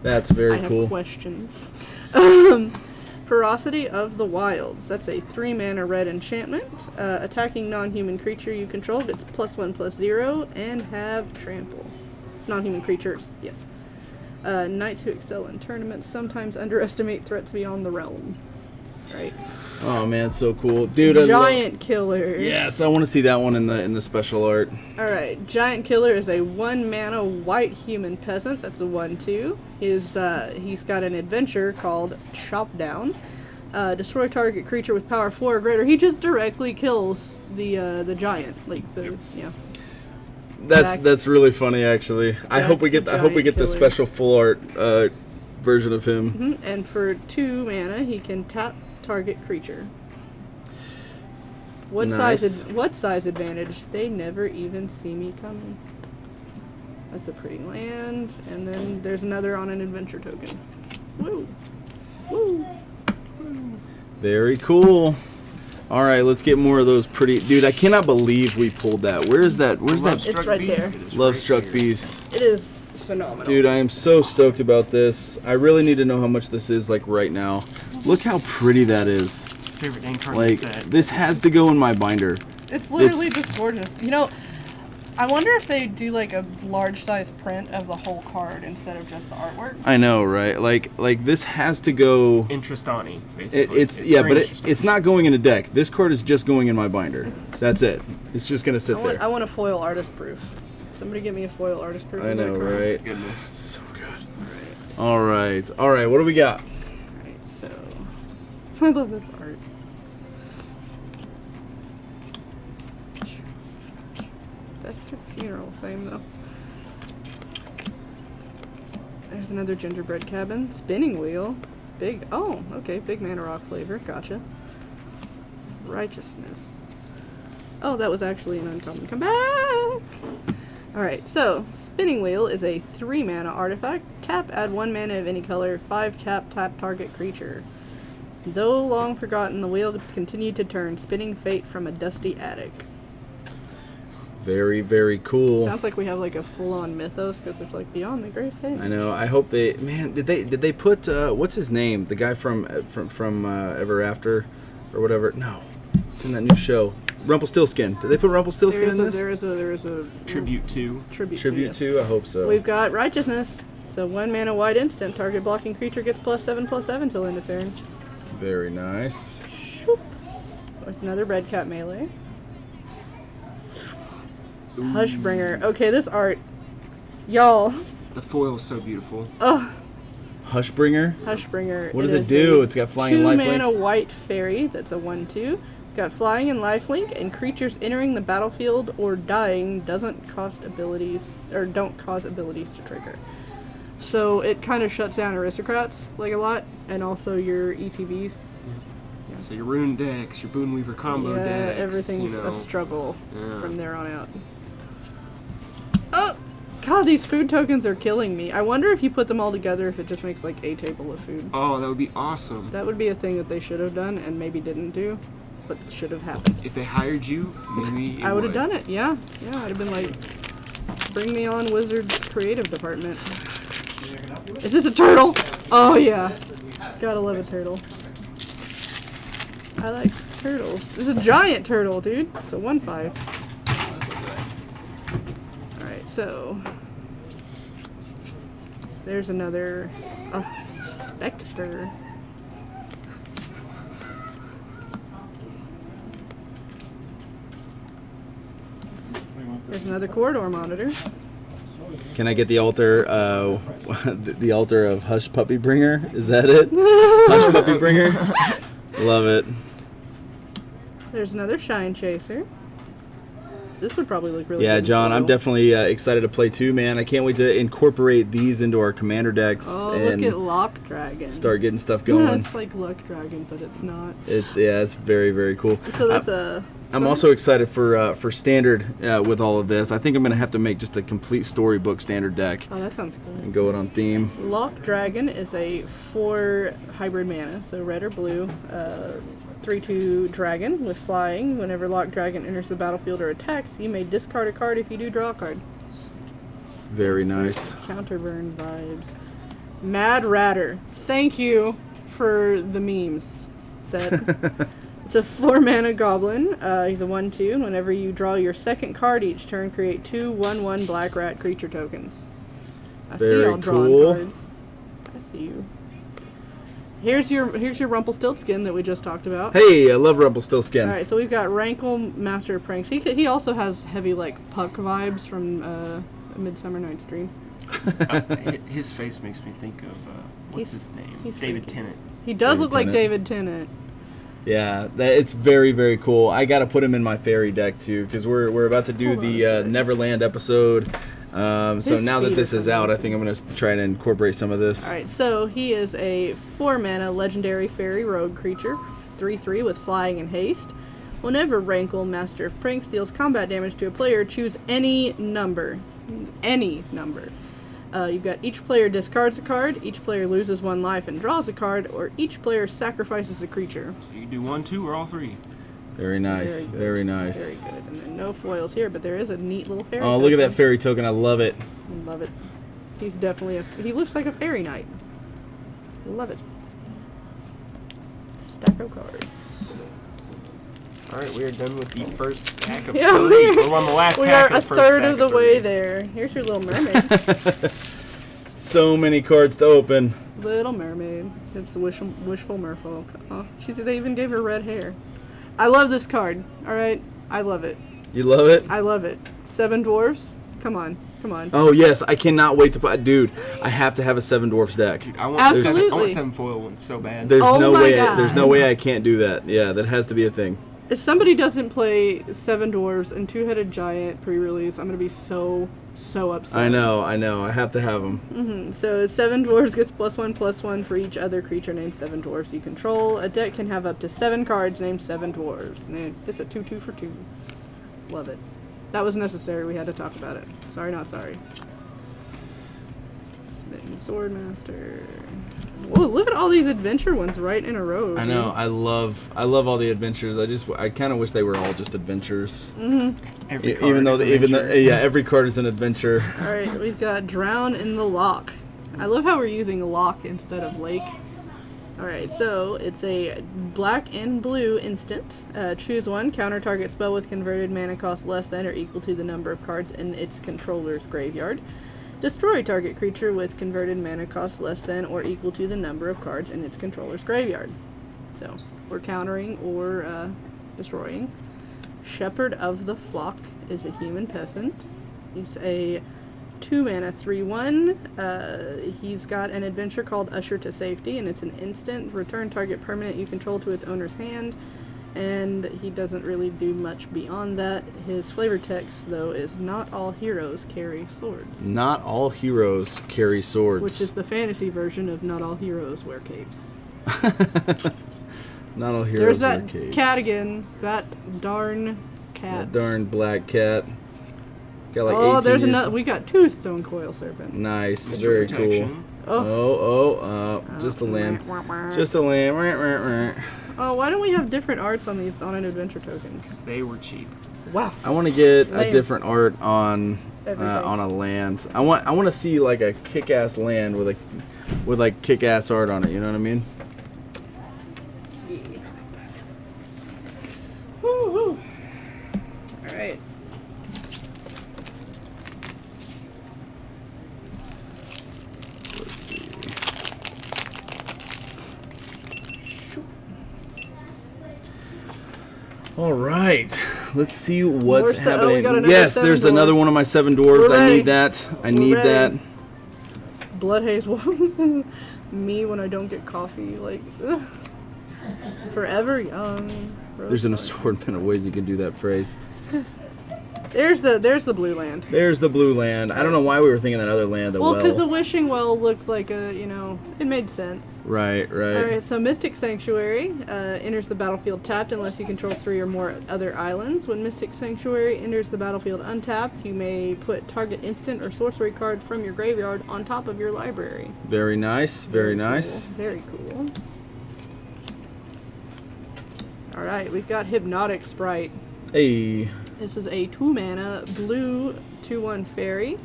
That's very cool. I have questions. Ferocity of the Wilds. That's a 3 mana red enchantment. Attacking non-human creature you control gets +1/+0 and have trample. Non-human creatures, yes. Knights who excel in tournaments sometimes underestimate threats beyond the realm. Right. Oh man, it's so cool, dude. Giant Killer. Yes, I want to see that one in the special art. All right, Giant Killer is a 1 mana white human peasant. That's a 1/2. He's got an adventure called Chop Down. Destroy target creature with power 4 or greater. He just directly kills the giant, like the That's really funny, actually. I hope we get the special full art version of him. Mm-hmm. And for 2 mana, he can tap target creature. What size advantage? They never even see me coming. That's a pretty land, and then there's another on an adventure token. Woo! Woo! Very cool. All right, let's get more of those pretty. Dude, I cannot believe we pulled that. Where's that? It's right there. Love Struck Beast. It is phenomenal. Dude, I am so stoked about this. I really need to know how much this is, like, right now. Look how pretty that is. Favorite name card Like, set. this has to go in my binder. It's literally just gorgeous. You know, I wonder if they do like a large size print of the whole card instead of just the artwork. I know, right? Like this has to go. Interestani, basically. It's not going in a deck. This card is just going in my binder. That's it. It's just gonna sit there. I want a foil artist proof. Somebody get me a foil artist proof. I know, right? Goodness, it's so good. All right. What do we got? All right, so I love this art. Festive Funeral, same though. There's another gingerbread cabin. Spinning wheel. Big mana rock flavor. Gotcha. Righteousness. Oh, that was actually an uncommon. Come back! Alright, so spinning wheel is a 3 mana artifact. Tap, add 1 mana of any color. 5 tap target creature. Though long forgotten, the wheel continued to turn, spinning fate from a dusty attic. Very, very cool. Sounds like we have like a full-on mythos because it's like beyond the great thing. I know. I hope they. Man, did they put what's his name? The guy from Ever After, or whatever. No, it's in that new show. Rumpelstiltskin. Did they put Rumpelstiltskin in this? There is a tribute to. Tribute to. I hope so. We've got Righteousness. So 1 mana white instant. Target blocking creature gets +7/+7 till end of turn. Very nice. Shoop. There's another red cat melee. Hushbringer. Okay, this art, y'all. The foil is so beautiful. Ugh. Hushbringer. Hushbringer. What does it do? It's got flying and lifelink. 2 mana white fairy. That's a 1/2. It's got flying and lifelink, and creatures entering the battlefield or dying don't cause abilities to trigger. So it kind of shuts down aristocrats like a lot, and also your ETBs. Yeah. So your rune decks, your Boonweaver combo decks. Everything's a struggle from there on out. Oh, God, these food tokens are killing me. I wonder if you put them all together, if it just makes like a table of food. Oh, that would be awesome. That would be a thing that they should have done and maybe didn't do, but should have happened. If they hired you, maybe I would have done it. Yeah, I'd have been like, bring me on Wizards Creative Department. Is this a turtle? Oh yeah, gotta love a turtle. I like turtles. This is a giant turtle, dude. It's a 1/5. Alright, so there's another Spectre. There's another corridor monitor. Can I get the altar? The altar of Hush Puppy Bringer. Is that it? Hush Puppy Bringer. Love it. There's another Shine Chaser. This would probably look really good. Yeah, in John, I'm foil. definitely excited to play too, man. I can't wait to incorporate these into our commander decks Oh, and look at Lock Dragon. start getting stuff going. It's like Luck Dragon, but it's not. It's very, very cool. So that's a. I'm also excited for standard with all of this. I think I'm gonna have to make just a complete storybook standard deck Oh, that sounds cool. and go it on theme. Lock Dragon is a 4 hybrid mana, so red or blue. 3/2 dragon with flying. Whenever Lock Dragon enters the battlefield or attacks, you may discard a card. If you do, draw a card. Very nice. Counterburn vibes. Mad Ratter. Thank you for the memes set. It's a 4 mana goblin. He's a 1/2. Whenever you draw your second card each turn, create 2 1/1 black rat creature tokens. I see Very y'all drawing cool. cards. I see you. Here's your Rumpelstiltskin that we just talked about. Hey, I love Rumpelstiltskin. All right, so we've got Rankle, Master of Pranks. He also has heavy like Puck vibes from A Midsummer Night's Dream. His face makes me think of what's his name? he's David freaky. Tennant. He does David look like Tennant. David Tennant. Yeah, it's very, very cool. I got to put him in my fairy deck too because we're about to do Hold on a the second. Neverland episode. So His now that feet this are is out, coming. I think I'm going to try to incorporate some of this. All right, so he is a 4 mana legendary fairy rogue creature, 3/3 with flying and haste. Whenever Rankle, Master of Pranks, deals combat damage to a player, choose any number. Any number. You've got each player discards a card, each player loses 1 life and draws a card, or each player sacrifices a creature. So you can do 1, 2, or all 3. Very nice. good. Very nice. Very good. And then no foils here, but there is a neat little fairy. Oh, look at that token. fairy token. I love it. Love it. He's definitely he looks like a fairy knight. Love it. Stack of cards. All right, we are done with the first stack of Yeah, 3. We're on the last We pack are of a the first third stack of the 3. way there. Here's your Little Mermaid. So many cards to open. Little Mermaid. It's the wishful merfolk. Oh, they even gave her red hair. I love this card. All right, I love it. You love it? I love it. 7 dwarfs. Come on, come on. Oh, yes. I cannot wait to put... Dude, I have to have a 7 Dwarfs deck. I want Absolutely. I want 7 foil ones so bad. There's Oh no my way. God. There's no way I can't do that. Yeah, that has to be a thing. If somebody doesn't play 7 dwarves and 2-headed giant pre-release, I'm gonna be so upset. I know. I have to have them. So 7 dwarves gets +1/+1 for each other creature named 7 dwarves you control. A deck can have up to 7 cards named 7 dwarves. And it's a 2/2 for 2. Love it. That was necessary. We had to talk about it. Sorry, not sorry. Smitten Swordmaster. Whoa, look at all these adventure ones right in a row. I know. I love all the adventures. I kind of wish they were all just adventures. Every card Even though is an even though adventure. yeah, every card is an adventure. Alright, we've got Drown in the Lock. I love how we're using lock instead of lake. Alright, so it's a black and blue instant. Choose 1, counter target spell with converted mana cost less than or equal to the number of cards in its controller's graveyard. Destroy target creature with converted mana cost less than or equal to the number of cards in its controller's graveyard. So, we're countering or destroying. Shepherd of the Flock is a human peasant. He's a 2 mana 3/1. He's got an adventure called Usher to Safety, and it's an instant. Return target permanent you control to its owner's hand. And he doesn't really do much beyond that. His flavor text, though, is not all heroes carry swords. Not all heroes carry swords. Which is the fantasy version of not all heroes wear capes. Not all heroes There's wear that capes. cat again. That darn cat. That darn black cat. Got like 18 Oh, there's years. another. We got 2 stone coil serpents. Nice, Mr. very cool. Protection. Just a lamb. Just a lamb. Oh, why don't we have different arts on these on an adventure tokens? Because they were cheap. Wow. I want to get a Lame. different art on Everything. on a land. I want to see like a kick-ass land with like kick-ass art on it. You know what I mean? Yeah. Woo-hoo. All right. Let's see. All right. let's see what's happening. we got another Yes, 7 there's dwarves. another one of my 7 dwarves. We're I ready. need that. I We're need ready. that. Blood haze. Me when I don't get coffee, like forever young. There's an assortment of ways you can do that phrase. There's the blue land. There's the blue land. I don't know why we were thinking that other land. Well, because the wishing well looked like it made sense. Right. Alright, so Mystic Sanctuary enters the battlefield tapped unless you control 3 or more other islands. When Mystic Sanctuary enters the battlefield untapped, you may put target instant or sorcery card from your graveyard on top of your library. Very nice. Very nice. Cool. Very cool. Alright, we've got Hypnotic Sprite. Hey. This is a 2-mana blue 2/1 fairy.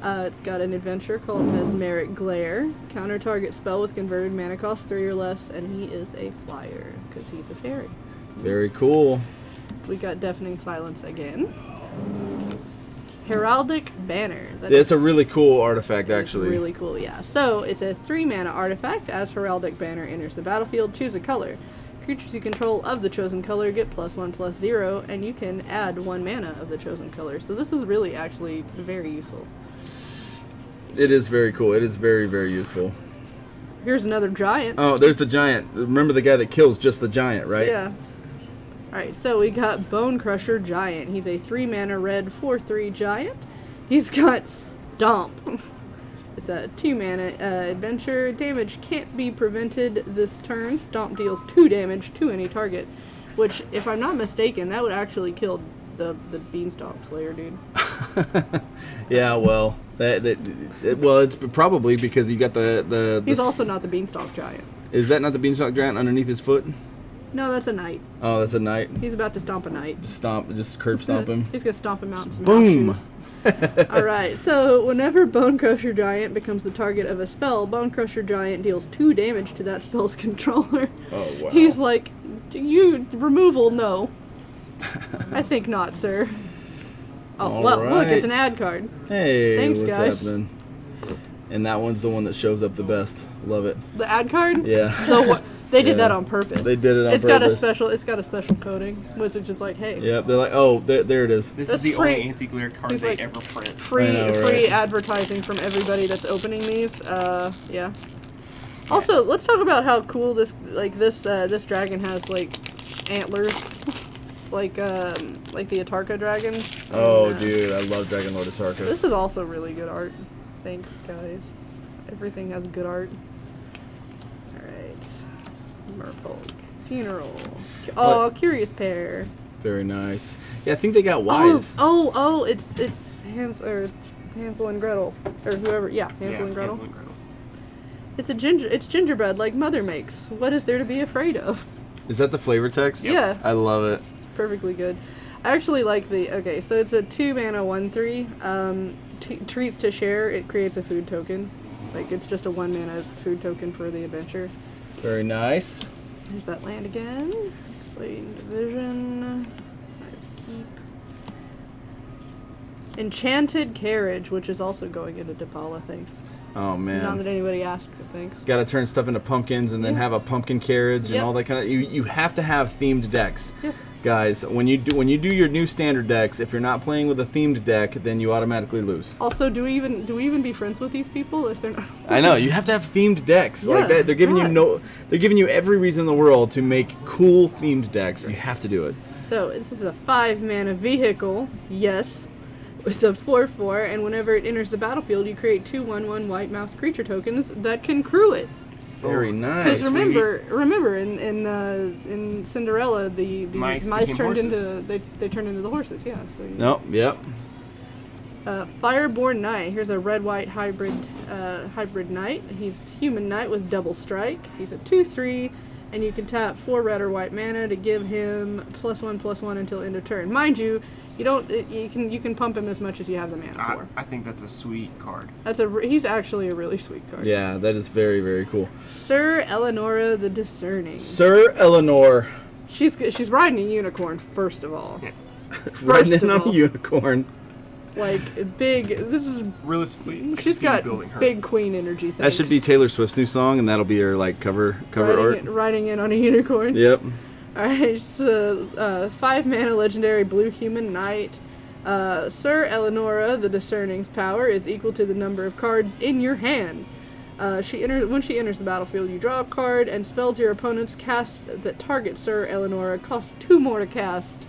It's got an adventure called Mesmeric Glare. Counter target spell with converted mana cost 3 or less, and he is a flyer because he's a fairy. Very cool. We got Deafening Silence again. Heraldic Banner. It's a really cool artifact, actually. Really cool, yeah. So it's a 3-mana artifact. As Heraldic Banner enters the battlefield, choose a color. Creatures you control of the chosen color get +1/+0, and you can add 1 mana of the chosen color. So this is really actually very useful. It is very cool. It is very, very useful. Here's another giant. Oh, there's the giant. Remember the guy that kills just the giant, right? Yeah. Alright, so we got Bone Crusher Giant. He's a 3-mana red 4/3 giant. He's got Stomp. It's a 2-mana adventure. Damage can't be prevented this turn. Stomp deals 2 damage to any target, which, if I'm not mistaken, that would actually kill the Beanstalk Slayer, dude. Yeah, well, it's probably because you got the. He's also not the Beanstalk Giant. Is that not the Beanstalk Giant underneath his foot? No, that's a knight. Oh, that's a knight. He's about to stomp a knight. Just curb stomp him. He's gonna stomp him out in some Boom! house shoes. Alright, so whenever Bone Crusher Giant becomes the target of a spell, Bone Crusher Giant deals 2 damage to that spell's controller. Oh, wow. He's like, removal, no. I think not, sir. Oh, All well, look, it's an right. ad card. Hey, Thanks, what's guys. happening? And that one's the one that shows up the best. Love it. The ad card? Yeah. They did Yeah. that on purpose. They did it on It's purpose. got a special coding. Was it just like, hey, Yep, they're like, oh, there it is. This That's is the free. only anti-glare card He's they like- ever print. free I know, free right? advertising from everybody that's opening these. Yeah. Also, let's talk about how cool this dragon has like antlers, like the Atarka dragon. Oh, And, dude, I love Dragon Lord Atarkus. This is also really good art. Thanks, guys. Everything has good art. Alright. Merfolk. Funeral. Oh, What? Curious Pair. Very nice. Yeah, I think they got Wise. Oh, it's Hansel and Gretel. Or whoever, yeah, Hansel and Gretel. Hansel and Gretel. It's gingerbread like Mother makes. What is there to be afraid of? Is that the flavor text? Yeah. I love it. It's perfectly good. I actually like okay, so it's a 2-mana 1/3. Treats to share, it creates a food token. Like, it's just a 1-mana food token for the adventure. Very nice. There's that land again. Explain division. Keep. Enchanted Carriage, which is also going into Depala, thanks. Oh, Not man. that anybody asked, but thanks. Got to turn stuff into pumpkins and then have a pumpkin carriage and Yep. all that kind of. You have to have themed decks, Yes. guys. When you do your new standard decks, if you're not playing with a themed deck, then you automatically lose. Also, do we even be friends with these people if they're not? I know you have to have themed decks like Yeah, that. They're giving God. they're giving you every reason in the world to make cool themed decks. You have to do it. So this is a 5-mana vehicle. Yes. It's a 4/4, and whenever it enters the battlefield, you create 2 1/1 white mouse creature tokens that can crew it. Very nice. So remember in Cinderella, the Mice mice became turned horses. into they turned into the horses. Yeah. So Nope. Yep. Fireborn Knight. Here's a red-white hybrid knight. He's human knight with double strike. He's a 2/3, and you can tap 4 red or white mana to give him +1/+1 until end of turn. Mind you, you can pump him as much as you have the mana for. I think that's a sweet card. He's actually a really sweet card. Yeah, that is very, very cool. Sir Eleonora the Discerning. Sir Eleanor, She's riding a unicorn, first of all. Yeah. riding First in of on a all. unicorn. Like, big. This is. Realistically, I She's can see you got building her. big queen energy. That should be Taylor Swift's new song, and that'll be her like cover art. Riding in on a unicorn. Yep. Alright, so 5 mana legendary blue human knight. Sir Eleonora, the Discerning's power is equal to the number of cards in your hand. When she enters the battlefield, you draw a card, and spells your opponents cast that target Sir Eleonora cost 2 more to cast.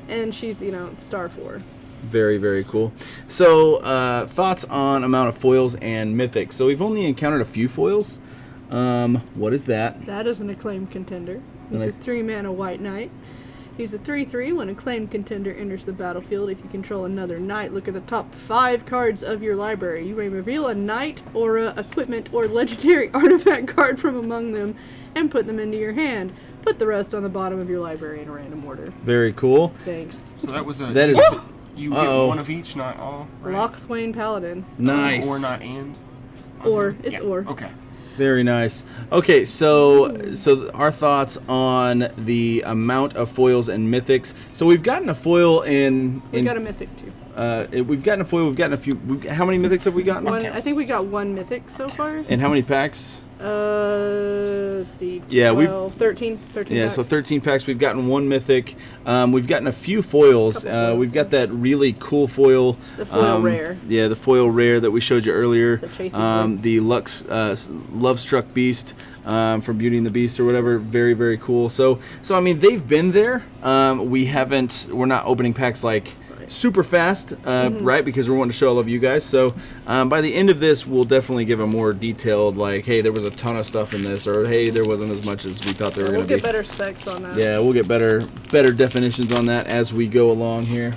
And she's, star 4. Very, very cool. So, thoughts on amount of foils and mythics. So we've only encountered a few foils. What is that? That is an acclaimed contender. He's a 3 mana white knight. He's a 3/3. When a claimed contender enters the battlefield, if you control another knight, look at the top 5 cards of your library. You may reveal a knight, aura, equipment, or legendary artifact card from among them and put them into your hand. Put the rest on the bottom of your library in a random order. Very cool. Thanks. So that was a... That is... You get one of each, not all, right? Lochthwain Paladin. Nice. Or not and? Or. It's or. Okay. Very nice. Okay, so our thoughts on the amount of foils and mythics. So we've gotten a foil in... We got a mythic too. We've gotten a foil, we've gotten a few... how many mythics have we gotten? I think we got 1 mythic so far. And how many packs? Let's see. 12, Yeah, 13 yeah, packs. so 13 packs. We've gotten 1 mythic. We've gotten a few foils. Foils. We've got that really cool foil. The foil rare. Yeah, the foil rare that we showed you earlier. It's a chasing the Lux Love-Struck Beast from Beauty and the Beast or whatever. Very, very cool. So I mean, they've been there. We're not opening packs like super fast, right? Because we're wanting to show all of you guys. So by the end of this, we'll definitely give a more detailed, like, hey, there was a ton of stuff in this, or hey, there wasn't as much as we thought there were going to be. We'll get better specs on that. Yeah, we'll get better definitions on that as we go along here.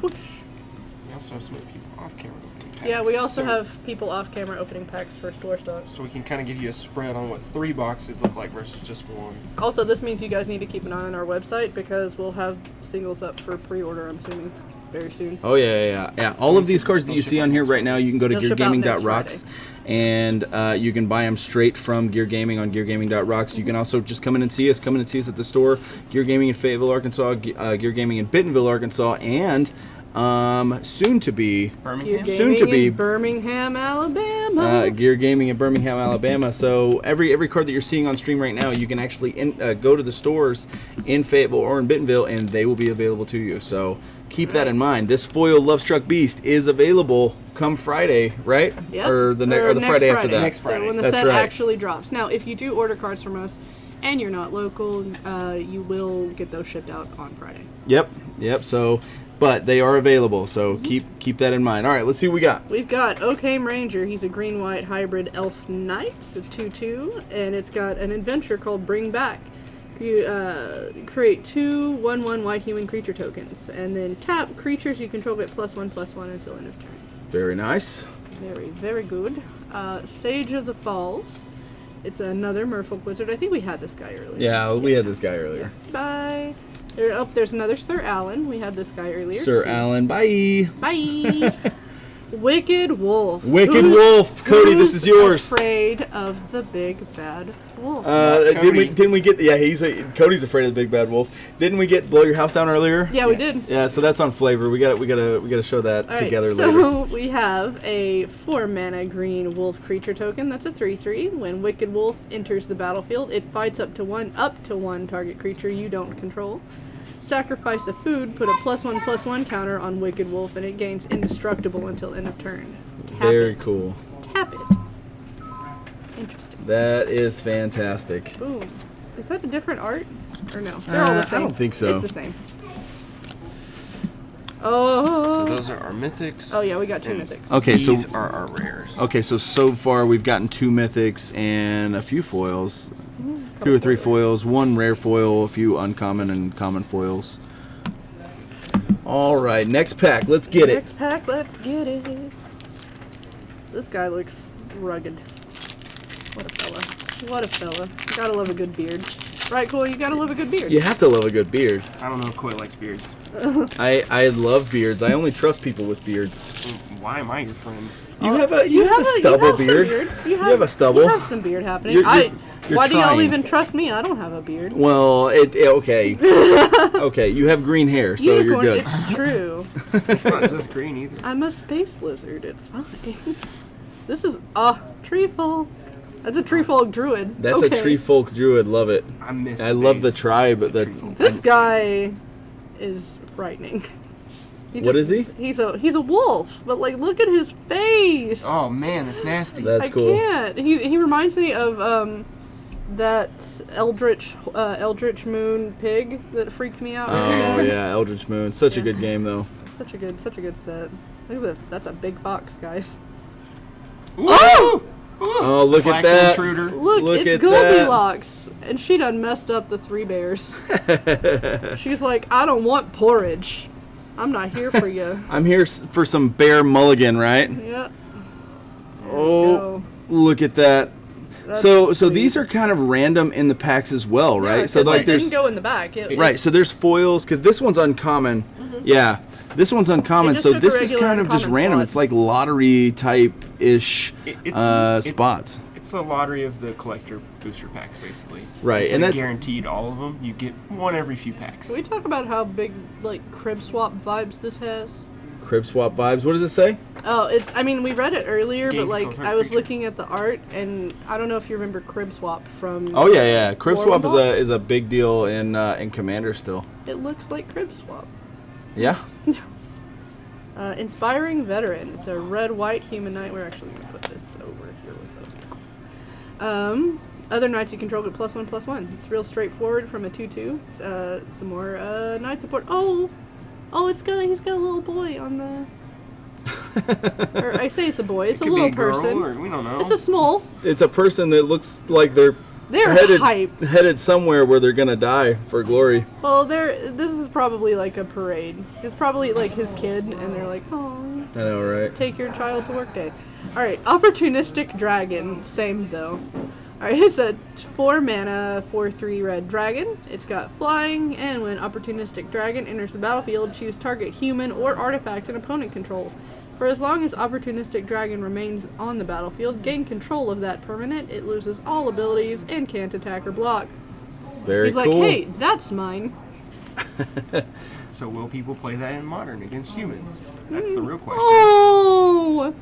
We also have some people off camera opening packs. Yeah, we also have people off camera opening packs for store stock. So we can kind of give you a spread on what 3 boxes look like versus just 1. Also, this means you guys need to keep an eye on our website because we'll have singles up for pre-order, I'm assuming, very soon. Oh, yeah. All of these cards that you see on here right now, you can go to They'll ship out next geargaming.rocks, and you can buy them straight from Gear Gaming on geargaming.rocks. You can also just come in and see us at the store. Gear Gaming in Fayetteville, Arkansas, Gear Gaming in Bentonville, Arkansas, and soon to be Birmingham, Alabama. Gear Gaming in Birmingham, Alabama. So every card that you're seeing on stream right now, you can actually go to the stores in Fayetteville or in Bentonville, and they will be available to you. So keep that in mind. This foil Love-Struck Beast is available come Friday, right? Yep. Or the next Friday after that. Next Friday. So when the That's set right. actually drops. Now, if you do order cards from us and you're not local, you will get those shipped out on Friday. Yep. So, but they are available. So keep that in mind. All right, let's see what we got. We've got Oakham Ranger. He's a green-white hybrid elf knight. It's a 2/2, and it's got an adventure called Bring Back. You create 2 1/1 white human creature tokens, and then tap creatures you control get +1/+1 until end of turn. Very nice. Very, very good. Sage of the Falls. It's another Merfolk wizard. I think we had this guy earlier. Yeah, we had this guy earlier. Bye. There's another Sir Alan. We had this guy earlier. Sir Alan, bye. Bye. Wicked Wolf. Wicked Wolf. Cody, this is yours. Afraid of the big bad wolf. Didn't we get? Yeah, Cody's afraid of the big bad wolf. Didn't we get Blow Your House Down earlier? Yeah, we did. Yeah, so that's on flavor. We gotta show that All together right, later. So we have a 4 mana green wolf creature token. That's a 3/3. When Wicked Wolf enters the battlefield, it fights up to one target creature you don't control. Sacrifice a food, put a +1/+1 counter on Wicked Wolf, and it gains indestructible until end of turn. Very cool. Tap it. Interesting. That is fantastic. Boom. Is that a different art? Or no? They're all the same. I don't think so. It's the same. Oh. So those are our mythics. Oh yeah, we got 2 mythics. Okay, These are our rares. Okay, so far we've gotten 2 mythics and a few foils. 2 or 3 foils, 1 rare foil, a few uncommon and common foils. All right, next pack. Let's get it. Next pack, let's get it. This guy looks rugged. What a fella. What a fella. Gotta love a good beard. Right, Cole? You gotta love a good beard. You have to love a good beard. I don't know if Coy likes beards. I love beards. I only trust people with beards. Why am I your friend? You have a stubble beard. You have a stubble. You have some beard happening. You're Why do y'all trying. even trust me? I don't have a beard. Well, okay. Okay, you have green hair, so you're Unicorn, good. It's true. It's not just green either. I'm a space lizard. It's fine. This is treeful. That's a tree folk druid. That's a tree folk druid. Love it. I love the tribe. This guy is frightening. What is he? He's a wolf, but like look at his face. Oh man, that's nasty. That's cool. I can't. He reminds me of that Eldritch Moon pig that freaked me out. Oh yeah, Eldritch Moon. Such a good game though. Such a good set. Look at that. That's a big fox, guys. Ooh! Oh! Oh, look at that. Intruder. Look, it's Goldilocks, and she done messed up the three bears. She's like, I don't want porridge. I'm not here for you. I'm here for some bear mulligan, right? Yeah. Oh, look at that. So these are kind of random in the packs as well, right? Yeah, so like didn't go in the back. Right. So there's foils because this one's uncommon. Mm-hmm. Yeah, this one's uncommon. So this is kind of just random. Slot. It's like lottery type ish spots. It's a lottery of the collector booster packs, basically. Right, Instead and of that's guaranteed all of them. You get one every few packs. Can we talk about how big like crib swap vibes this has? Crib swap vibes. What does it say? Oh, I mean, we read it earlier, Game but like control I was creature. looking at the art, and I don't know if you remember crib swap from. Oh yeah. Crib swap Warlock? is a big deal in Commander still. It looks like crib swap. Yeah. Inspiring Veteran. It's a red-white human knight. We're actually going to put this over here with those. Other knights you control get +1/+1. It's real straightforward from a 2/2. Some more knight support. Oh, he's got a little boy on the. Or I say it's a boy. It's a little person. Or we don't know. It's a small. It's a person that looks like they're hype. headed somewhere where they're gonna die for glory. Well, this is probably like a parade. It's probably like his kid, and they're like, oh. I know, right? Take your child to work day. Alright, Opportunistic Dragon. Same though. Alright, it's a 4-mana, 4/3 red dragon. It's got flying, and when Opportunistic Dragon enters the battlefield, choose target human or artifact an opponent controls. For as long as Opportunistic Dragon remains on the battlefield, gain control of that permanent. It loses all abilities and can't attack or block. Very He's cool. like, hey, that's mine. So will people play that in Modern against humans? That's the real question. Oh!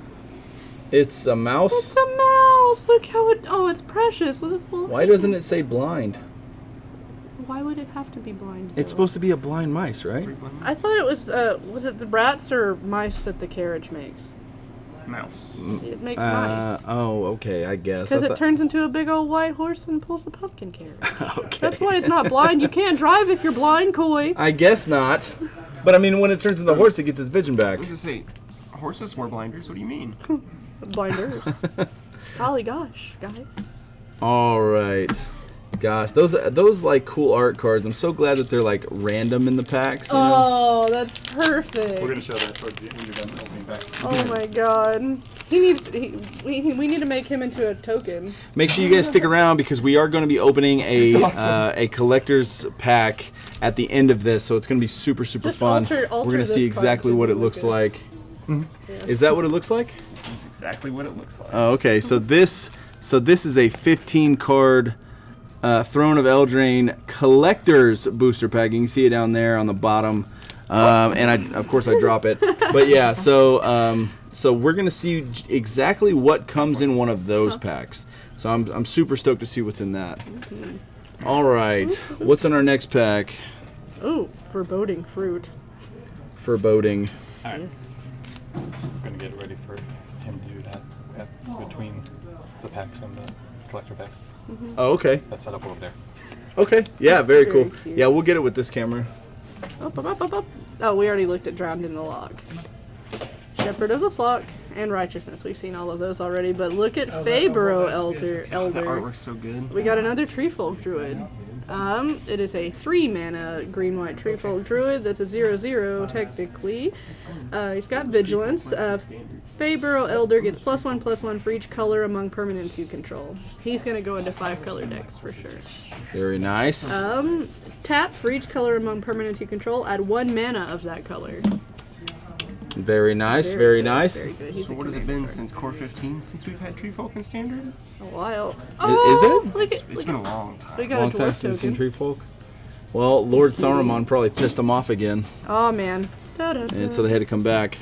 It's a mouse. It's a mouse. Look how it's precious. With its little Why doesn't it say blind? Why would it have to be blind? It's supposed to be a blind mice, right? I thought it was it the rats or mice that the carriage makes? Mouse. It makes mice. Oh, okay, I guess. Because it turns into a big old white horse and pulls the pumpkin carriage. Okay. That's why it's not blind. You can't drive if you're blind, Coy. I guess not. But I mean, when it turns into the horse, it gets his vision back. I was gonna say, horses wear blinders. What do you mean? Blinders. Golly gosh, guys. All right. Gosh, those like cool art cards. I'm so glad that they're like random in the packs. You know? Oh, that's perfect. We're gonna show that towards the end of the opening packs. Oh my god. We need to make him into a token. Make sure you guys stick around because we are going to be opening a collector's pack at the end of this, so it's going to be super Just fun. alter We're going to this see card exactly to what be it looks Lucas. like. Is that what it looks like? This is exactly what it looks like. Oh, okay. So this is a 15 card Throne of Eldraine collector's booster pack. You can see it down there on the bottom, and of course I drop it. But yeah, so we're gonna see exactly what comes in one of those packs. So I'm super stoked to see what's in that. All right, what's in our next pack? Oh, foreboding fruit. Foreboding. Yes. I'm gonna get ready for him to do that between the packs and the collector packs. Oh, okay. That's set up over there. Okay. Yeah, That's very very cool. cute. Yeah, we'll get it with this camera. Up. Oh, we already looked at Drowned in the Log. Shepherd of the Flock and Righteousness. We've seen all of those already, but look at Fayetteville Elder. The artwork's so good. We got another Treefolk Druid. It is a 3-mana green-white Treefolk Druid that's a 0/0 technically. He's got Vigilance. Fayetteville Elder gets +1/+1 for each color among permanents you control. He's gonna go into 5-color decks for sure. Very nice. Tap for each color among permanents you control. Add 1 mana of that color. Very nice. Very good, nice. Very good. He's So a what has it command been card. since Core 15 since we've had Treefolk in Standard? A while. Is Oh, it? Look It's at, been a long time. we got Long a time dwarf since seen token. Tree Folk. Well, Lord Saruman probably pissed them off again, Oh man. Da-da-da. and so they had to come back.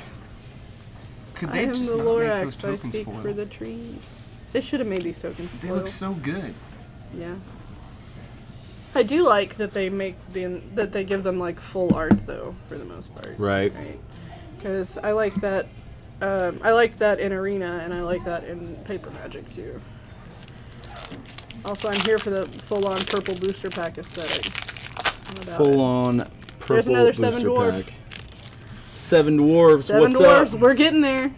Could I they am just the not make those Lorax. I tokens speak for for them? the trees. They should have made these tokens. They foil. look so good. Yeah. I do like that they give them like full art though, for the most part. Right. Because I like that. I like that in Arena, and I like that in Paper Magic too. Also, I'm here for the full-on purple booster pack aesthetic. Full-on purple There's another booster 7 dwarf. pack. 7 dwarves. 7 What's dwarves. up? We're getting there.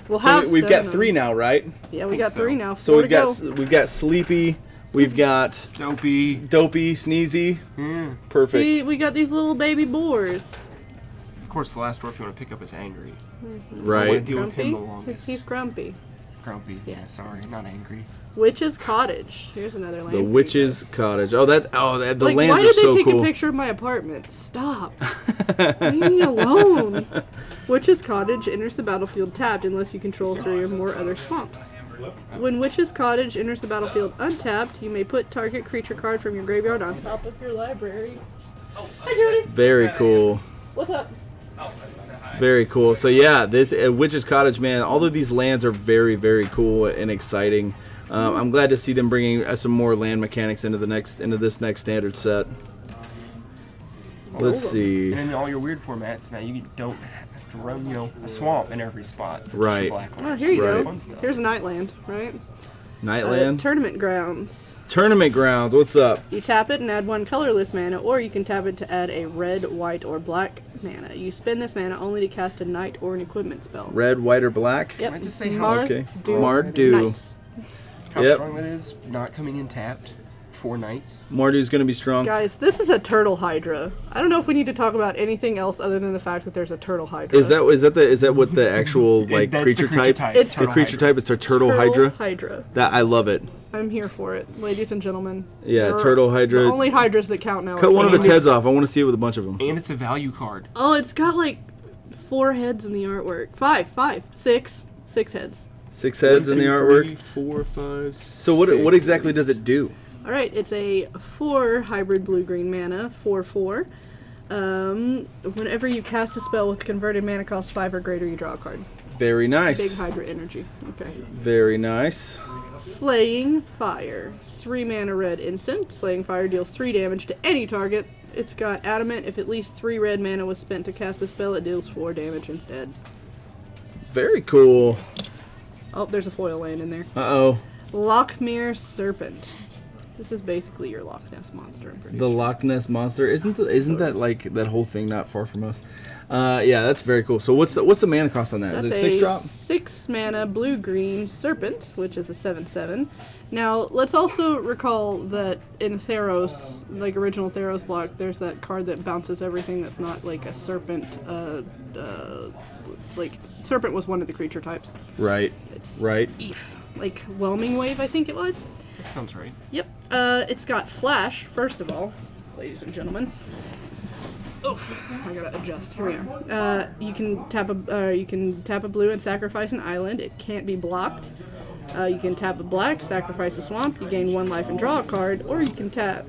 We'll So have we've got 7 3 now, right? Yeah, we got so. 3 now. So 4 we've got Sleepy, we've got Dopey. Sneezy. Yeah. Perfect. See, we got these little baby boars. Of course, the last dwarf you want to pick up is Angry. I want to Right. deal with him Grumpy? the longest. He's grumpy. Grumpy. Yeah, sorry, not angry. Witch's Cottage. Here's another land. The for you Witch's guys. Cottage. The lands Why are did so they take cool. a picture of my apartment? Stop. Leave me alone. Witch's Cottage enters the battlefield tapped unless you control 3 or more other swamps. When Witch's Cottage enters the battlefield untapped, you may put target creature card from your graveyard on top of your library. Hi, Jody. Very cool. What's up? Very cool. So yeah, this Witch's Cottage, man. All of these lands are very, very cool and exciting. I'm glad to see them bringing some more land mechanics into this next standard set. Let's see. And in all your weird formats, now you don't have to run, a swamp in every spot. Right. Oh, here you Right. go. Here's Nightland, right? Nightland. Tournament Grounds. Tournament Grounds. What's up? You tap it and add 1 colorless mana, or you can tap it to add a red, white, or black mana. You spend this mana only to cast a knight or an equipment spell. Red, white, or black? Yep. I just say how- Okay. Mardu Mardu. Knights. How Yep. strong that is, not coming in tapped, 4 nights. Mardu's gonna be strong. Guys, this is a turtle hydra. I don't know if we need to talk about anything else other than the fact that there's a turtle hydra. Is that what the actual like That's creature the creature type? type. It's The creature type is turtle Turtle hydra. That I love it. I'm here for it, ladies and gentlemen. Yeah, There are- turtle hydra. The only hydras that count now. Cut are one of turtle its heads off. I want to see it with a bunch of them. And it's a value card. Oh, it's got like 4 heads in the artwork. 6 heads. 6 heads in the 1, 2, artwork. 3, 4, 5, So what exactly does it do? All right, it's a 4 hybrid blue-green mana, 4/4. Whenever you cast a spell with converted mana cost 5 or greater, you draw a card. Very Big nice. hydra energy. Okay. Very nice. Slaying Fire. 3 mana red instant. Slaying Fire deals 3 damage to any target. It's got Adamant. If at least 3 red mana was spent to cast the spell, it deals 4 damage instead. Very cool. Oh, there's a foil land in there. Uh-oh. Lochmere Serpent. This is basically your Loch Ness Monster, I'm pretty The sure. Loch Ness Monster. Isn't that like that whole thing not far from us? Yeah, that's very cool. So what's the mana cost on that? That's Is it a 6 drop? 6 mana blue-green Serpent, which is a 7/7. Now, let's also recall that in Theros, like original Theros block, there's that card that bounces everything that's not like a serpent. Like, serpent was one of the creature types. Right. It's Right. Eve. Like, Whelming Wave, I think it was. That sounds right. Yep. It's got Flash, first of all, ladies and gentlemen. Oh, I gotta adjust. Here we are. You can tap a blue and sacrifice an island. It can't be blocked. You can tap a black, sacrifice a swamp. You gain 1 life and draw a card, or you can tap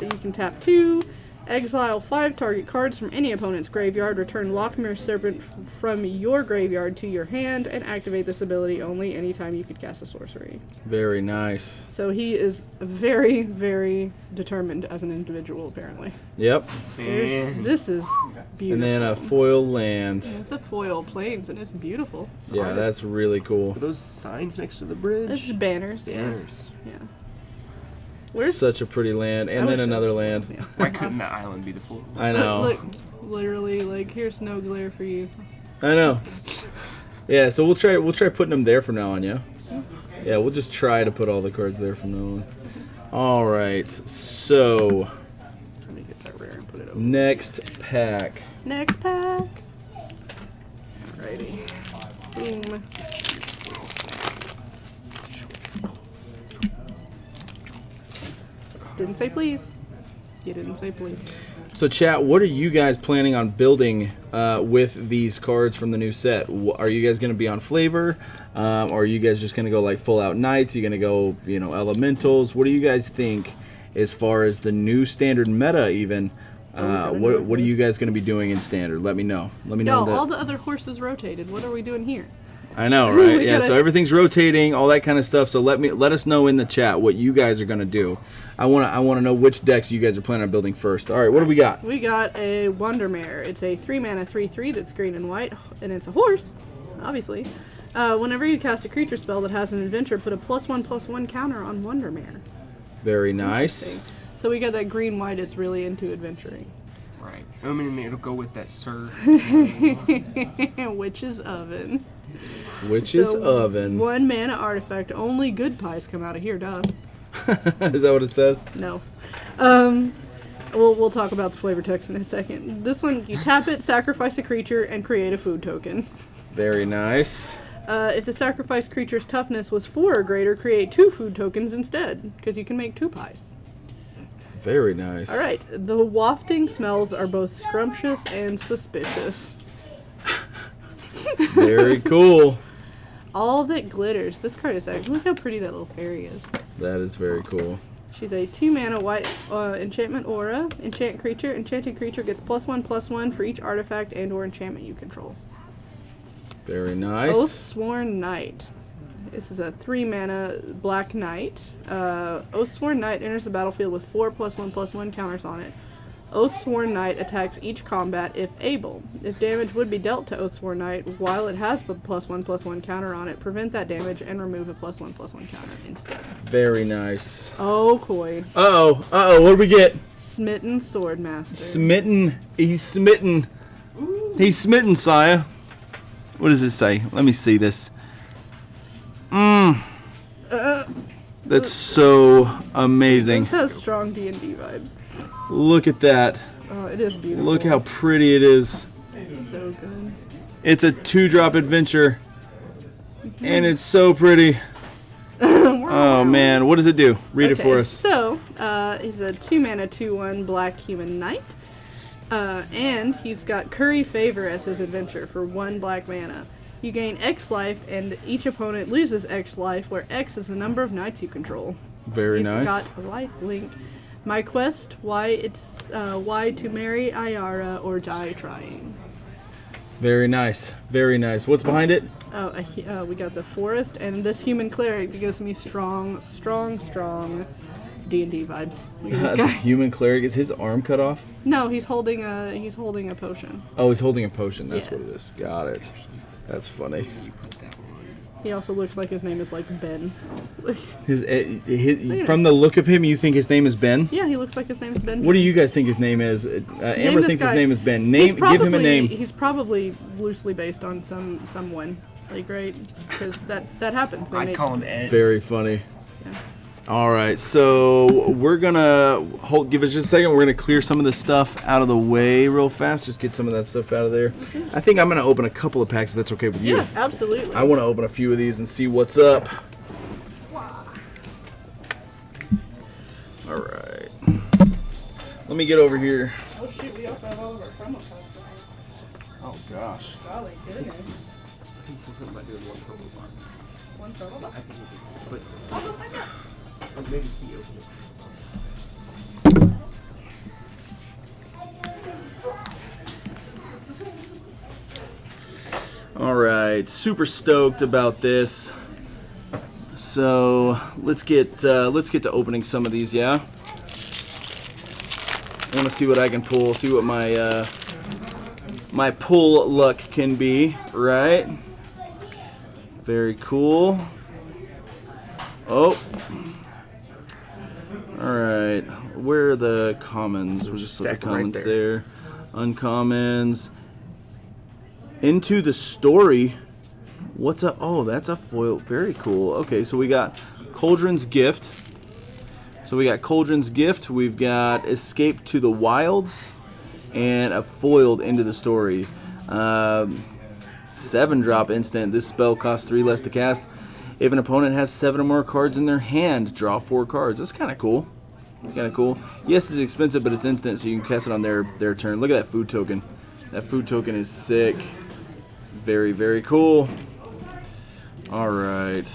2, exile 5 target cards from any opponent's graveyard. Return Lochmere Serpent from your graveyard to your hand, and activate this ability only anytime you could cast a sorcery. Very nice. So he is very, very determined as an individual, apparently. Yep. This is beautiful. And then a foil land. It's a foil plains, and it's beautiful. It's Yeah, artist. that's really cool. Are those signs next to the bridge? It's just banners. Yeah. Banners. Yeah. Where's Such a pretty land. And I then wish another that was- land. Yeah. Why couldn't that island be the full? I know. Look, literally, like, here's no glare for you. I know. Yeah, so we'll try putting them there from now on, yeah? Yeah, we'll just try to put all the cards there from now on. All right. So, Let me get that rare and put it over. next pack. Next pack. Alrighty. Boom. Didn't say please. You didn't say please. So, chat, what are you guys planning on building with these cards from the new set? Are you guys going to be on flavor? Or are you guys just going to go like full out knights? Are you going to go, elementals? What do you guys think as far as the new standard meta even? What are you guys going to be doing in standard? Let me know. Let me know. Y'all, all the other horses rotated. What are we doing here? I know, right? We Yeah, gotta- so everything's rotating, all that kind of stuff. So let us know in the chat what you guys are gonna do. I wanna know which decks you guys are planning on building first. All right, what do we got? We got a Wondermare. It's a 3-mana 3/3 that's green and white, and it's a horse, obviously. Whenever you cast a creature spell that has an adventure, put a +1/+1 counter on Wondermare. Very nice. So we got that green-white is really into adventuring. Right. I mean, it'll go with that Sir. Witch's Oven. Witch's So, Oven. 1-mana artifact. Only good pies come out of here, duh. Is that what it says? No. We'll talk about the flavor text in a second. This one, you tap it, sacrifice a creature, and create a food token. Very nice. If the sacrificed creature's toughness was 4 or greater, create 2 food tokens instead, because you can make 2 pies. Very nice. All right, the wafting smells are both scrumptious and suspicious. Very cool. All that glitters. This card is actually, look how pretty that little fairy is. That is very cool. She's a 2-mana white enchantment aura. Enchant creature. Enchanted creature gets +1/+1 for each artifact and/or enchantment you control. Very nice. Oathsworn Knight. This is a 3-mana black knight. Oathsworn Knight enters the battlefield with 4 +1/+1 counters on it. Oathsworn Knight attacks each combat if able. If damage would be dealt to Oathsworn Knight while it has a +1/+1 counter on it, prevent that damage and remove a +1/+1 counter instead. Very nice. Oh, coy. Uh-oh, what do we get? Smitten Swordmaster. Smitten. He's smitten. He's smitten, sire. What does it say? Let me see this. That's so amazing. This has strong D&D vibes. Look at that. Oh, it is beautiful. Look how pretty it is. So good. It's a 2-drop adventure. And it's so pretty. Oh man, what does it do? Read it for us. So, he's a 2-mana 2/1 black human knight. And he's got Curry Favor as his adventure for 1 black mana. You gain X life, and each opponent loses X life, where X is the number of knights you control. Very nice. He's got life link. My quest, why to marry Ayara or die trying. Very nice. Very nice. What's behind it? We got the forest, and this human cleric gives me strong D&D vibes. Look at this The guy. human cleric, is his arm cut off? No, he's holding a potion. Oh, he's holding a potion. That's Yeah. what it is. Got it. That's funny. He also looks like his name is like Ben. From the look of him, you think his name is Ben? Yeah, he looks like his name is Ben. What do you guys think his name is? Amber this thinks his guy. name is Ben. He's Give him a name. He's probably loosely based on someone, like, right? Because that happens. They I'd make- call him Ed. Very funny. Yeah. All right, so we're gonna give us just a second. We're gonna clear some of this stuff out of the way real fast. Just get some of that stuff out of there. I think I'm gonna open a couple of packs if that's okay with you. Yeah, absolutely. I want to open a few of these and see what's up. All right. Let me get over here. Oh shoot, we also have all of our promo cards. Oh gosh. Golly goodness. He said something about doing 1 purple box. One promo box? I think he said but I'll go find out. maybe he opened it. All right, super stoked about this. So let's get to opening some of these. Yeah, I want to see what I can pull. See what my my pull luck can be. Right. Very cool. Oh. All right. Where are the commons? We'll just put the Stack 'em right commons there. there. Uncommons. Into the story. What's up? Oh, that's a foil. Very cool. Okay, so we got Cauldron's Gift. We've got Escape to the Wilds and a foiled Into the Story. 7-drop instant. This spell costs 3 less to cast. If an opponent has 7 or more cards in their hand, draw 4 cards. That's kind of cool. Yes, it's expensive, but it's instant, so you can cast it on their turn. Look at that food token. That food token is sick. Very, very cool. All right.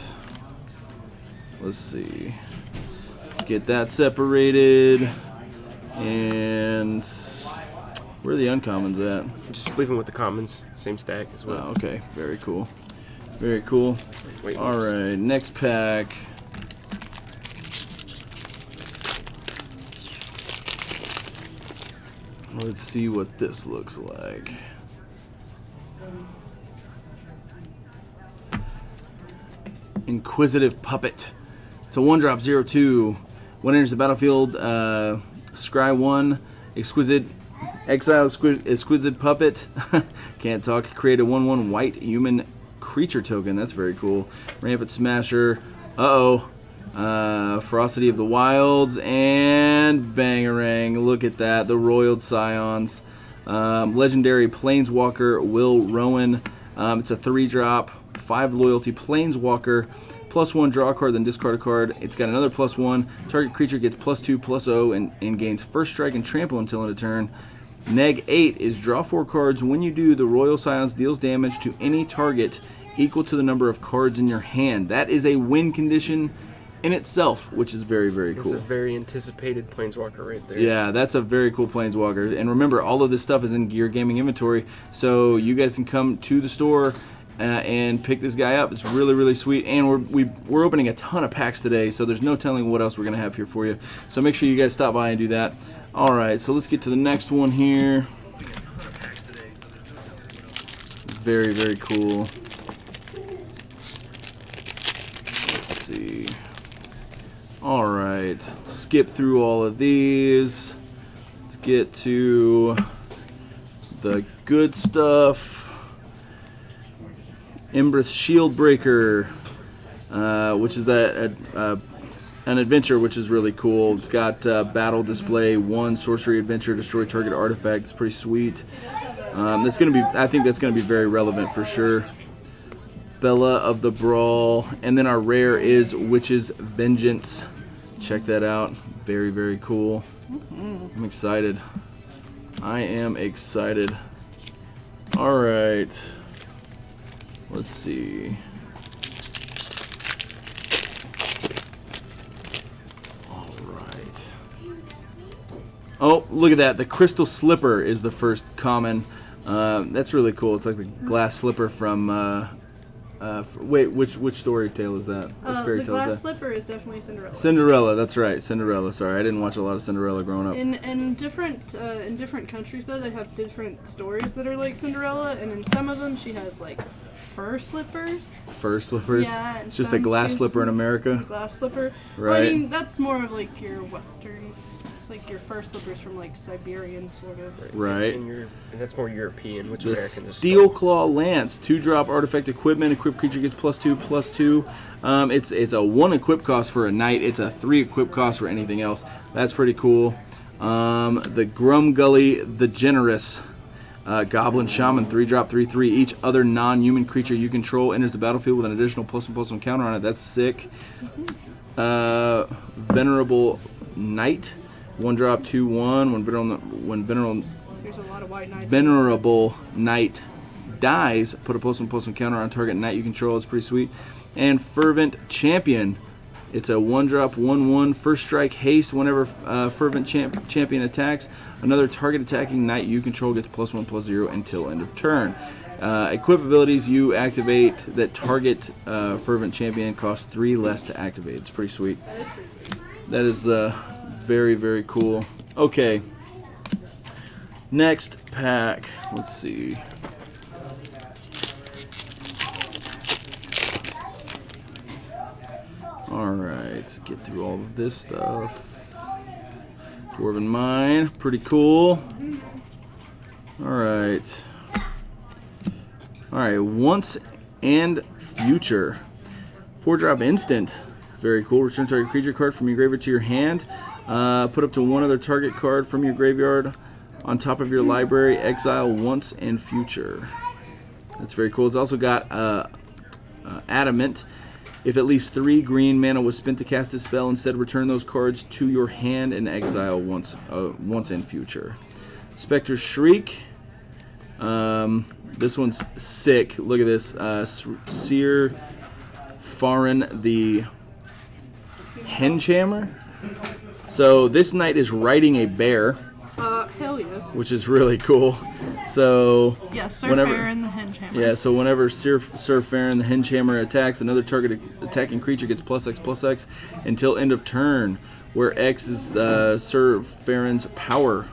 Let's see. Get that separated. And where are the uncommons at? Just leave him with the commons. Same stack as well. Oh, okay, very cool. Very cool. Wait, All right, next pack. Let's see what this looks like. Inquisitive Puppet. It's a 1-drop 0/2. When it enters the battlefield, scry 1, exile exquisite puppet. Can't talk. Create a 1/1 white human creature token. That's very cool. Rampant Smasher. Ferocity of the Wilds and Bangarang. Look at that. The Roiled Scions. Legendary Planeswalker Will Rowan. It's a 3-drop, 5 loyalty Planeswalker. +1, draw a card, then discard a card. It's got another +1. Target creature gets +2/+0 and gains first strike and trample until end of turn. -8 is draw 4 cards. When you do, the Royal Scions deals damage to any target equal to the number of cards in your hand. That is a win condition in itself, which is very, very cool. It's a very anticipated Planeswalker right there. Yeah, that's a very cool Planeswalker. And remember, all of this stuff is in your gaming inventory, so you guys can come to the store and pick this guy up. It's really, really sweet. And we're opening a ton of packs today, so there's no telling what else we're going to have here for you. So make sure you guys stop by and do that. All right, so let's get to the next one here. Very, very cool. Let's see. All right, let's skip through all of these. Let's get to the good stuff. Embrace Shieldbreaker, which is an adventure, which is really cool. It's got battle display, 1 sorcery adventure, destroy target artifact. It's pretty sweet. I think that's gonna be very relevant for sure. Bella of the Brawl, and then our rare is Witch's Vengeance. Check that out. Very, very cool. I'm excited. I am excited. All right. Let's see. All right. Oh, look at that. The Crystal Slipper is the first common. That's really cool. It's like the glass slipper from... wait, which story tale is that? Which fairy the tale is glass that? slipper is definitely Cinderella. Cinderella, that's right. Cinderella. Sorry, I didn't watch a lot of Cinderella growing up. In different countries though, they have different stories that are like Cinderella, and in some of them she has like fur slippers. Fur slippers? Yeah. It's just a glass slipper in America? Glass slipper. Right. Well, I mean, that's more of like your Western, like your fur slippers from like Siberian sort of. Right. And that's more European, which The American is Steel Claw Lance, 2-drop artifact equipment. Equipped creature gets +2/+2. It's a 1 equip cost for a knight. It's a 3 equip cost for anything else. That's pretty cool. The Grumgully the Generous, Goblin Shaman, 3-drop 3/3. Each other non-human creature you control enters the battlefield with an additional +1/+1 counter on it. That's sick. Venerable Knight, 1-drop 2/1. When There's a lot of white knights. Venerable Knight dies, put a +1/+1 counter on target knight you control. It's pretty sweet. And Fervent Champion. It's a 1-drop 1/1 first strike haste. Whenever Fervent Champion attacks, another target attacking knight you control gets +1/+0 until end of turn. Equip abilities you activate that target Fervent Champion cost 3 less to activate. It's pretty sweet. That is very, very cool. Okay. Next pack. Let's see. Alright, let's get through all of this stuff. Dwarven Mine, pretty cool. Alright. Alright, Once and Future. 4-drop instant. Very cool. Return target creature card from your graveyard to your hand. Put up to 1 other target card from your graveyard on top of your library. Exile Once and Future. That's very cool. It's also got Adamant. If at least 3 green mana was spent to cast this spell, instead return those cards to your hand and exile once in future. Spectre's Shriek. This one's sick. Look at this. Seer Farin the Henchhammer. So this knight is riding a bear. Hell yes. which is really cool. So Yeah, Sir Farron the Henge Hammer. yeah, so whenever Sir Farron the Henge Hammer attacks, another target attacking creature gets +X/+X until end of turn, where X is Sir Farron's power.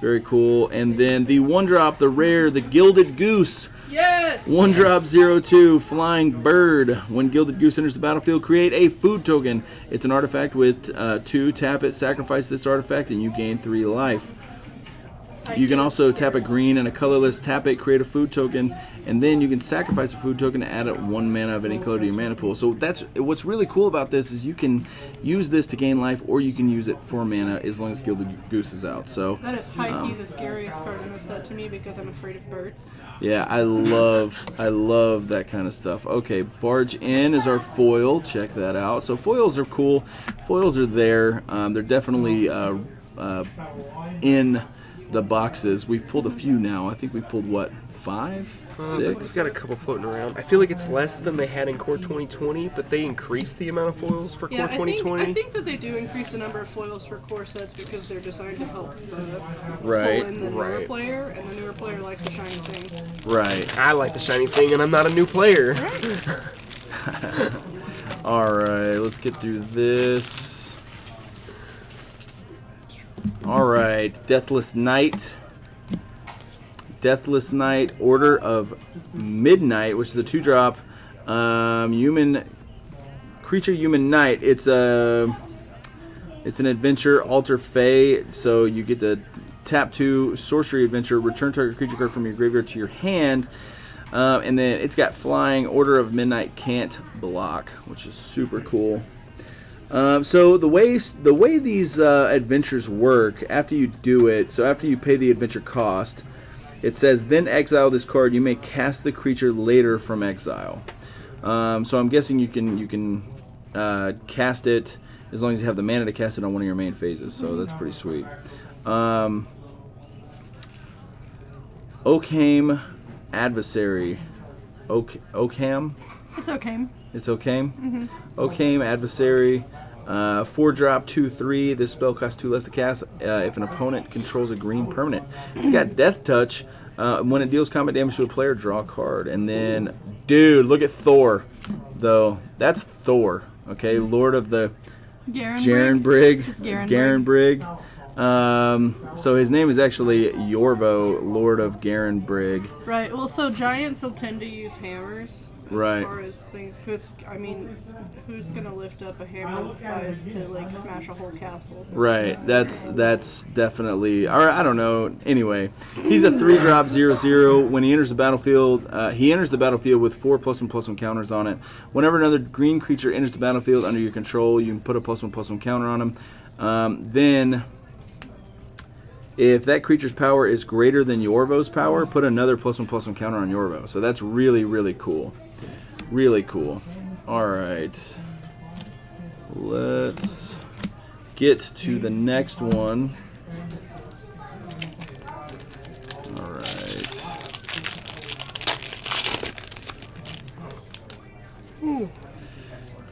Very cool. And then the 1-drop, the rare, the Gilded Goose. Yes! 1-drop 0/2 flying bird. When Gilded Goose enters the battlefield, create a food token. It's an artifact with 2. Tap it, sacrifice this artifact, and you gain 3 life. You can also tap a green and a colorless, tap it, create a food token, and then you can sacrifice a food token to add 1 mana of any color to your mana pool. So that's what's really cool about this is you can use this to gain life, or you can use it for mana as long as Gilded Goose is out. So that is high-key the scariest card in this set to me because I'm afraid of birds. yeah, I love that kind of stuff. Okay, Barge In is our foil. Check that out. So foils are cool. Foils are there. They're definitely in the boxes. We've pulled a few now. I think we pulled what, 5, 6? We've got a couple floating around. I feel like it's less than they had in Core 2020, but they increased the amount of foils for Core 2020. I think that they do increase the number of foils for core sets because they're designed to help Right. pull in the newer player, and the newer player likes the shiny thing. Right. I like the shiny thing, and I'm not a new player. All right, let's get through this. All right, Deathless Knight. Deathless Knight, Order of Midnight, which is a 2-drop human creature, human knight. It's an adventure, alter Fae. So you get to tap 2 sorcery adventure, return target creature card from your graveyard to your hand, and then it's got flying. Order of Midnight can't block, which is super cool. So the way these adventures work, after you do it, so after you pay the adventure cost, it says, then exile this card. You may cast the creature later from exile. So I'm guessing you can cast it as long as you have the mana to cast it on one of your main phases. So that's pretty sweet. Occam Adversary. Occam? It's okay. It's Occam? Occam Adversary. 4-drop 2/3. This spell costs 2 less to cast if an opponent controls a green permanent. It's got Death Touch. When it deals combat damage to a player, draw a card. And then, dude, look at Thor, though. That's Thor, okay? Lord of the Garen Brigg. Garen Brigg. So his name is actually Yorvo, Lord of Garen Brigg. Right. Well, so giants will tend to use hammers. Right. As far as things, because I mean, who's gonna lift up a hammer size to like smash a whole castle? Right. That's definitely. Or I don't know. Anyway, he's a 3-drop 0/0. When he enters the battlefield, with 4 +1/+1 counters on it. Whenever another green creature enters the battlefield under your control, you can put a +1/+1 counter on him. Then, if that creature's power is greater than Yorvo's power, put another +1/+1 counter on Yorvo. So that's really, really cool. Really cool. All right. Let's get to the next one. All right.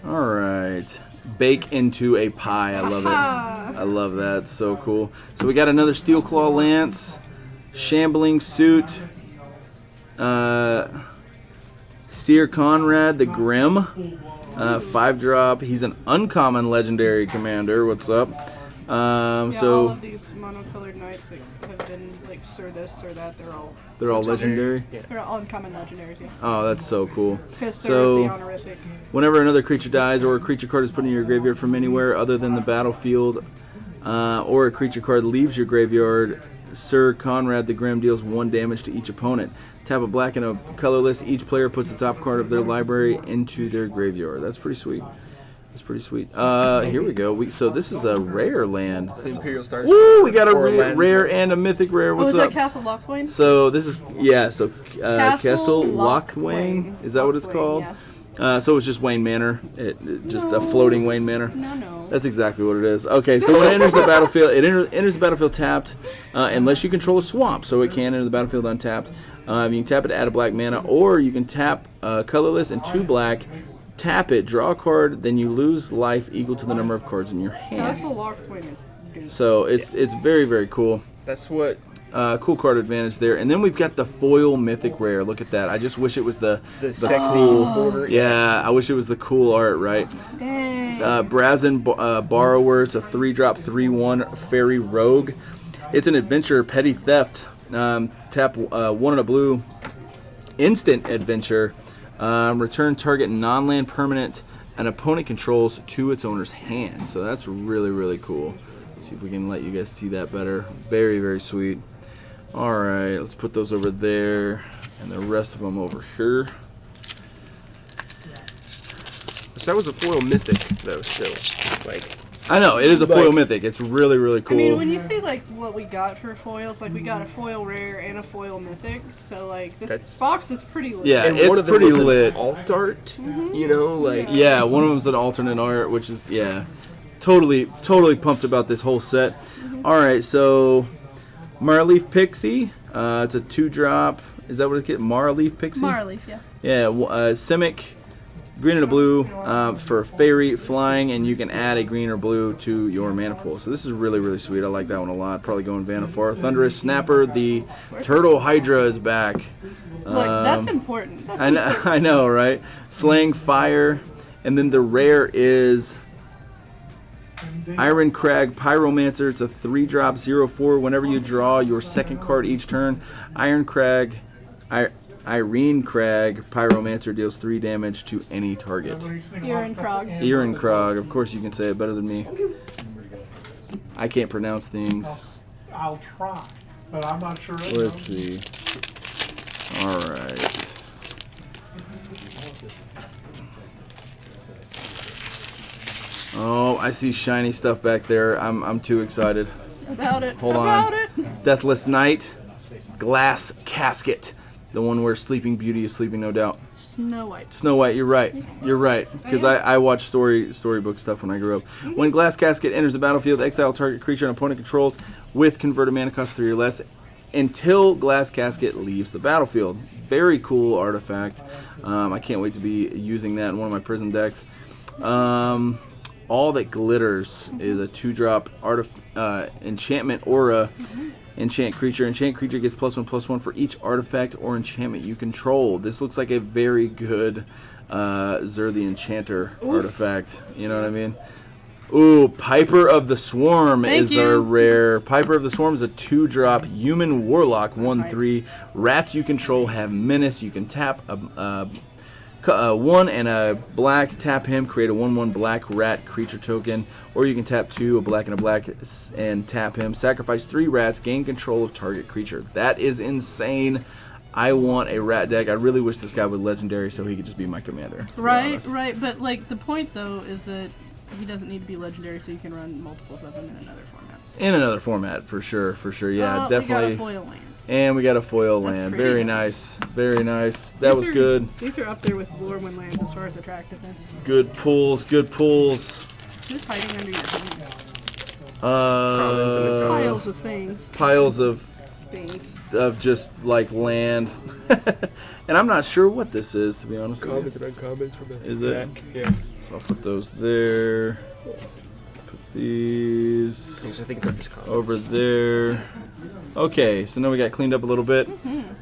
All right. Bake into a pie. I love it. I love that. It's so cool. So we got another Steel Claw Lance, Shambling Suit, Seer Conrad the Grim, 5-drop. He's an uncommon legendary commander. What's up? All of these monocolored knights that have been like Sir this or that, they're all legendary. Yeah. They're all uncommon legendaries. Yeah. Oh, that's so cool. Because Sir So, is the honorific. whenever another creature dies or a creature card is put in your graveyard from anywhere other than the battlefield, or a creature card leaves your graveyard, Sir Conrad the Grim deals 1 damage to each opponent. Tap a black and a colorless. Each player puts the top card of their library into their graveyard. That's pretty sweet. That's pretty sweet. Here we go. So this is a rare land. It's the Imperial Star. Woo! We got a rare and a mythic rare. What's is up? that Castle Lochthwain? So this is Castle Lochthwain. Is that what it's called? Yeah. So it's just Wayne Manor. Just a floating Wayne Manor. No. That's exactly what it is. Okay, so when it enters the battlefield, it enters the battlefield tapped, unless you control a swamp, so it can enter the battlefield untapped. You can tap it to add a black mana, or you can tap colorless and 2 black, tap it, draw a card, then you lose life equal to the number of cards in your hand. Castle Lochthwain is good. So it's very, very cool. That's what Cool card advantage there. And then we've got the foil mythic rare. Look at that. I just wish it was the sexy cool border. Yeah, I wish it was the cool art, right? Dang. Brazen Borrower. It's a 3-drop 3/1 fairy rogue. It's an adventure, petty theft. Tap 1 and a blue. Instant adventure. Return target non-land permanent an opponent controls to its owner's hand. So that's really, really cool. Let's see if we can let you guys see that better. Very, very sweet. All right, let's put those over there and the rest of them over here. So that was a foil mythic, though, still. Like, I know, it is a foil mythic. It's really, really cool. I mean, when you see like what we got for foils, like we got a foil rare and a foil mythic, so like this box is pretty lit. Yeah, and it's one of them pretty was lit. An alt art, you know, like Yeah, one of them's an alternate art, which is totally pumped about this whole set. All right, so Marleaf Pixie. It's a 2-drop. Is that what it's getting? Marleaf Pixie. Marleaf, yeah. Yeah, Simic. Green and a blue for fairy flying, and you can add a green or blue to your mana pool. So this is really, really sweet. I like that one a lot. Probably going Vanifar. Thunderous Snapper. The Turtle Hydra is back. Look, that's important. That's I know, right? Slaying Fire. And then the rare is Iron Crag Pyromancer. It's a 3-drop 0/4. Whenever you draw your second card each turn, Iron Crag... Irene Crag Pyromancer deals 3 damage to any target. Iron Krog. Of course you can say it better than me. I can't pronounce things. I'll try, but I'm not sure. Let's see. All right. Oh, I see shiny stuff back there. I'm too excited. About it. Hold on. Deathless Knight. Glass Casket. The one where Sleeping Beauty is sleeping, no doubt. Snow White. Snow White, you're right. You're right. Because I watched storybook stuff when I grew up. When Glass Casket enters the battlefield, exile target creature an opponent controls with converted mana cost 3 or less until Glass Casket leaves the battlefield. Very cool artifact. I can't wait to be using that in one of my prison decks. All That Glitters is a 2-drop enchantment aura. Enchant creature. Enchant creature gets +1/+1 for each artifact or enchantment you control. This looks like a very good Zur the Enchanter artifact. You know what I mean? Ooh, Piper of the Swarm is our rare. Piper of the Swarm is a 2-drop human warlock 1/3. Rats you control have menace. You can tap a 1 and a black, tap him, create a 1/1 black rat creature token, or you can tap 2, a black and a black, and tap him, sacrifice 3 rats, gain control of target creature. That is insane. I want a rat deck. I really wish this guy would legendary so he could just be my commander. Right, but like the point though is that he doesn't need to be legendary, so you can run multiples of him in another format. In another format, for sure. Yeah, definitely. We got a foil land. And we got a foil That's land. pretty. Very nice. Very nice. That was good. These are up there with Lorwyn lands as far as attractiveness. Good pulls. Good pulls. Who's hiding under your things? Piles Piles of things. Piles of Things. just like land. And I'm not sure what this is, to be honest with commons and uncommons from the it? back. Yeah. So I'll put those there. Put these I think they're just commons. over there. Okay, so now we got cleaned up a little bit.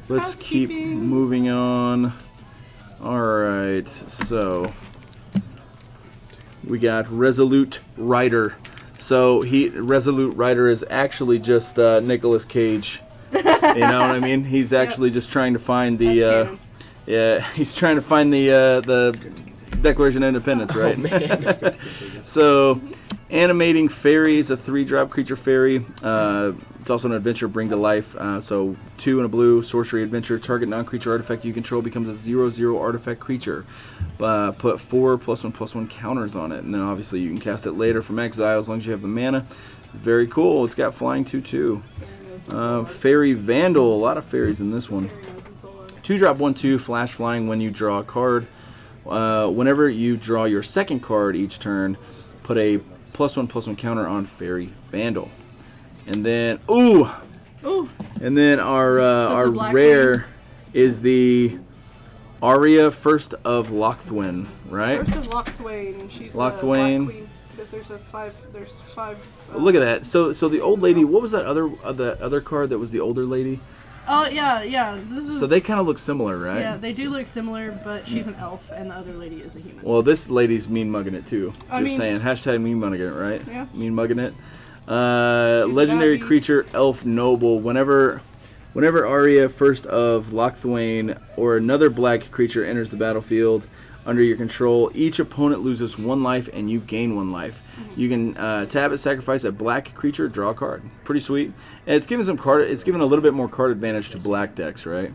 Let's keep moving on. Alright, so we got Resolute Rider. So Resolute Rider is actually just Nicolas Cage. You know what I mean? He's actually just trying to find the he's trying to find the Declaration of Independence, right? Oh, man. So Animating Fairy is a 3-drop creature fairy. It's also an adventure, bring to life. So 2 and a blue, sorcery adventure. Target non-creature artifact you control becomes a 0/0 artifact creature. Put 4 +1/+1 counters on it. And then obviously you can cast it later from exile as long as you have the mana. Very cool. It's got flying 2/2. Fairy Vandal. A lot of fairies in this one. 2-drop 1/2, flash flying when you draw a card. Whenever you draw your second card each turn, put a +1/+1 counter on Fairy Vandal. And then, and then our rare is the Aria First of Lochthwain, right? First of Lochthwain. She's Lochthwain. the Black Queen. There's five. Look at that. So the old lady. What was that other card that was the older lady? Oh yeah. This is. So they kind of look similar, right? Yeah, they do look similar, but she's an elf, and the other lady is a human. Well, this lady's mean mugging it too. Just saying. Hashtag mean mugging it, right? Yeah. Mean mugging it. Legendary creature, elf noble. Whenever Arya, first of Lochthwain, or another black creature enters the battlefield under your control, each opponent loses 1 life and you gain 1 life. You can tap it, sacrifice a black creature, draw a card. Pretty sweet. And it's giving it's giving a little bit more card advantage to black decks, right?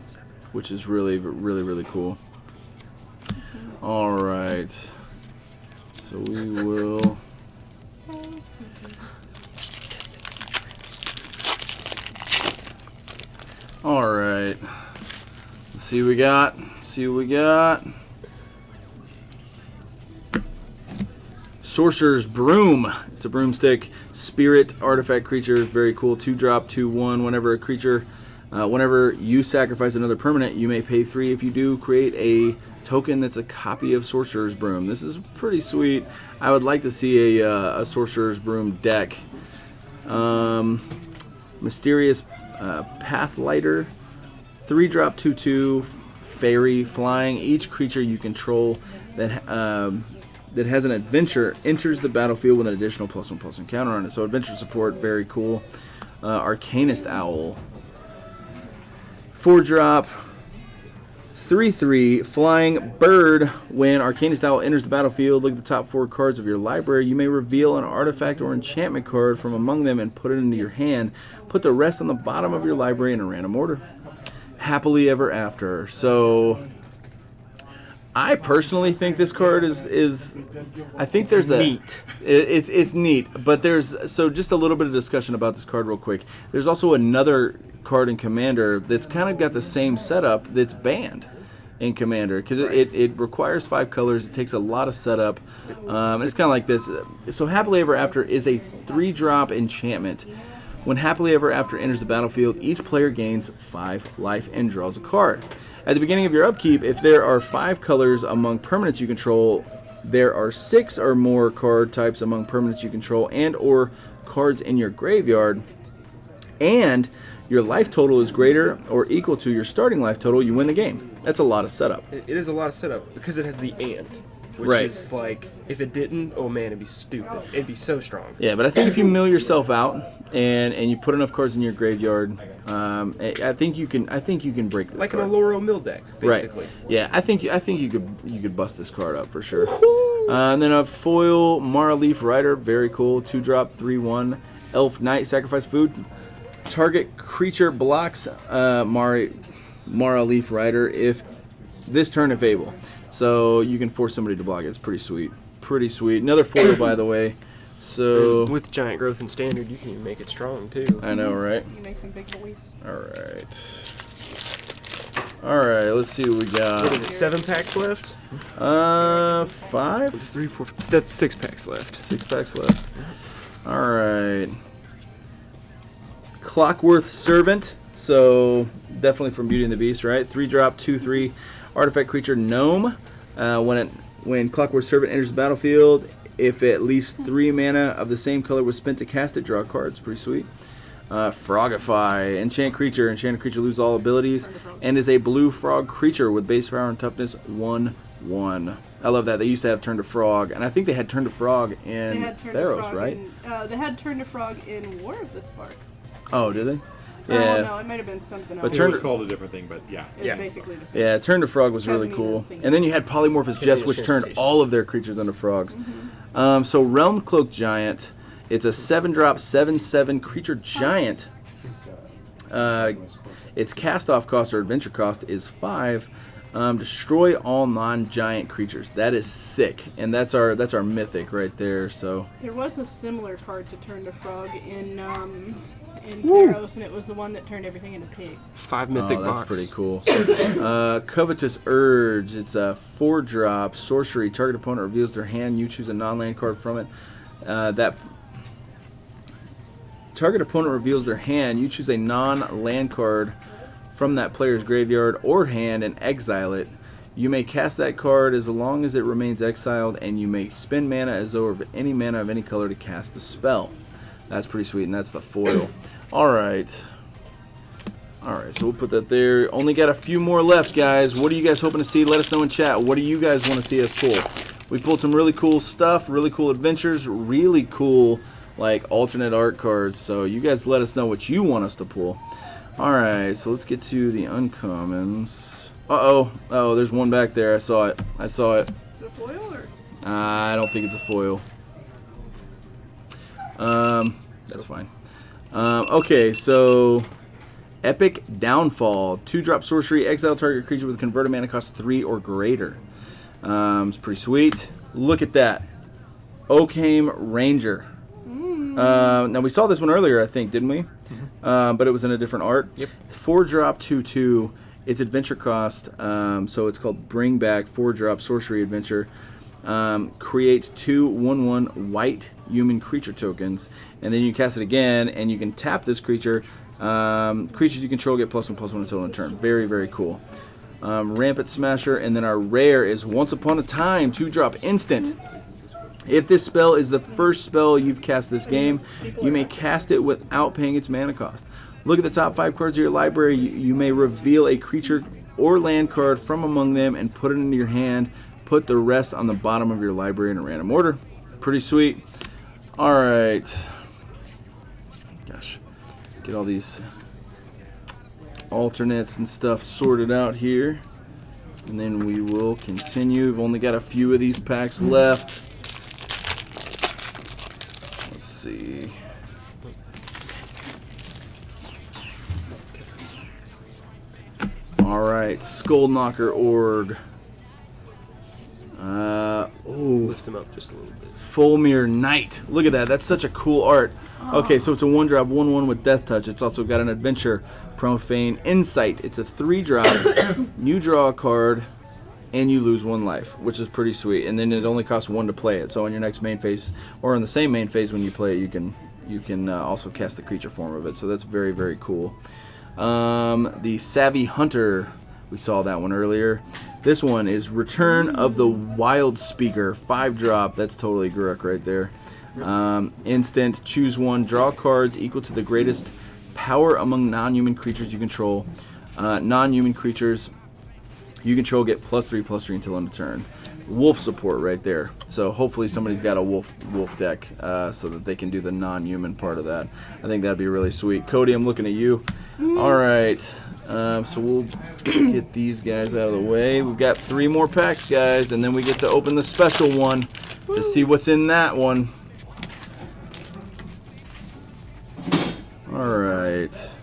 Which is really, really, really cool. All right. So we will. All right. Let's see what we got. Sorcerer's Broom. It's a broomstick. Spirit artifact creature. Very cool. 2-drop, 2/1. Whenever you sacrifice another permanent, you may pay 3. If you do, create a token that's a copy of Sorcerer's Broom. This is pretty sweet. I would like to see a Sorcerer's Broom deck. Mysterious Pathlighter. 3-drop, 2/2. Fairy. Flying. Each creature you control that has an adventure enters the battlefield with an additional +1/+1 counter on it. So adventure support, very cool. Arcanist Owl. 4-drop, 3/3, flying bird. When Arcanist Owl enters the battlefield, look at the top 4 cards of your library. You may reveal an artifact or enchantment card from among them and put it into your hand. Put the rest on the bottom of your library in a random order. Happily Ever After. So I personally think this card is I think there's neat. It's neat, but so just a little bit of discussion about this card real quick. There's also another card in Commander that's kind of got the same setup that's banned in Commander because it requires 5 colors. It takes a lot of setup. It's kind of like this. So Happily Ever After is a 3-drop enchantment. When Happily Ever After enters the battlefield, each player gains 5 life and draws a card. At the beginning of your upkeep, if there are 5 colors among permanents you control, there are 6 or more card types among permanents you control and or cards in your graveyard, and your life total is greater or equal to your starting life total, you win the game. That's a lot of setup. It is a lot of setup because it has the and. Which Right. is like, if it didn't, oh man, it'd be stupid. It'd be so strong. Yeah, but I think if you mill yourself out and you put enough cards in your graveyard, I think you can break this Like card. an Aloro Mill deck, basically. Right. Yeah, I think you could bust this card up for sure. And then a foil Mara Leaf Rider, very cool. 2-drop, 3/1. Elf Knight, sacrifice food. Target creature blocks Mara Leaf Rider if this turn if able. So you can force somebody to block it. It's pretty sweet. Pretty sweet. Another foil, by the way. So And with giant growth and standard, you can even make it strong too. I know, right? You make some big boys. All right. Let's see what we What is got. it? 7 packs left. 5. 3, 4. That's 6 packs left. 6 packs left. All right. Clockworth Servant. So definitely from Beauty and the Beast, right? 3-drop, 2/3. Artifact creature Gnome. When Clockwork Servant enters the battlefield, if at least 3 mana of the same color was spent to cast it, draw a card. It's pretty sweet. Frogify. Enchanted creature loses all abilities and is a blue frog creature with base power and toughness 1/1. I love that. They used to have Turn to Frog, and I think they had Turn to Frog in Theros, right? They had Turn to Frog in War of the Spark. Oh, did they? Well, Yeah. no, it might have been something But else. It Turn was to- called a different thing, but yeah. It's basically the same. Yeah, Turn to Frog was really cool. And then you had Polymorphous Jest, which turned all of their creatures into frogs. So Realm Cloak Giant, it's a 7-drop, 7/7 creature giant. Its cast-off cost or adventure cost is 5. Destroy all non-giant creatures. That is sick, and that's our mythic right there. So There was a similar card to Turn to Frog in Theros, and it was the one that turned everything into pigs. 5 mythic that's box. pretty cool. Covetous Urge. It's a 4-drop sorcery. Target opponent reveals their hand. You choose a non-land card from it. Target opponent reveals their hand. You choose a non-land card from that player's graveyard or hand and exile it. You may cast that card as long as it remains exiled, and you may spend mana as though of any mana of any color to cast the spell. That's pretty sweet, and that's the foil. Alright. Alright, so we'll put that there. Only got a few more left, guys. What are you guys hoping to see? Let us know in chat. What do you guys want to see us pull? We pulled some really cool stuff, really cool adventures, really cool, like, alternate art cards. So you guys let us know what you want us to pull. Alright, so let's get to the uncommons. Uh-oh. Oh, there's one back there. I saw it. I saw it. Is it a foil or? I don't think it's a foil. That's fine. Okay, so Epic Downfall. 2-drop sorcery. Exile target creature with a converted mana cost 3 or greater. It's pretty sweet. Look at that. Oakham Ranger. Now, we saw this one earlier, I think, didn't we? But it was in a different art. Yep. 4-drop 2/2. Its adventure cost, so it's called Bring Back 4-drop sorcery adventure. Create 2 1/1 white human creature tokens, and then you cast it again, and you can tap this creature. Creatures you control get +1/+1 until end of turn. Very, very cool. Rampant Smasher, and then our rare is Once Upon a Time 2-drop instant. If this spell is the first spell you've cast this game, you may cast it without paying its mana cost. Look at the top 5 cards of your library. You may reveal a creature or land card from among them and put it into your hand. Put the rest on the bottom of your library in a random order. Pretty sweet. Alright. Gosh. Get all these alternates and stuff sorted out here. And then we will continue. We've only got a few of these packs left. Let's see. Alright, Skullknocker Org. Lift him up just a little bit. Fulmir Knight. Look at that. That's such a cool art. Okay, so it's a 1-drop, 1/1 with Death Touch. It's also got an adventure, Profane Insight. It's a 3-drop. You draw a card, and you lose 1 life, which is pretty sweet. And then it only costs 1 to play it. So on your next main phase, or in the same main phase when you play it, you can also cast the creature form of it. So that's very, very cool. The Savvy Hunter. We saw that one earlier. This one is Return of the Wild Speaker. 5-drop. That's totally Guruk right there. Instant. Choose 1. Draw cards equal to the greatest power among non-human creatures you control. Non-human creatures you control get +3/+3 until end of turn. Wolf support right there. So hopefully somebody's got a wolf deck so that they can do the non-human part of that. I think that'd be really sweet. Cody, I'm looking at you. All right. So we'll get these guys out of the way. We've got 3 more packs, guys, and then we get to open the special one to see what's in that one. All right.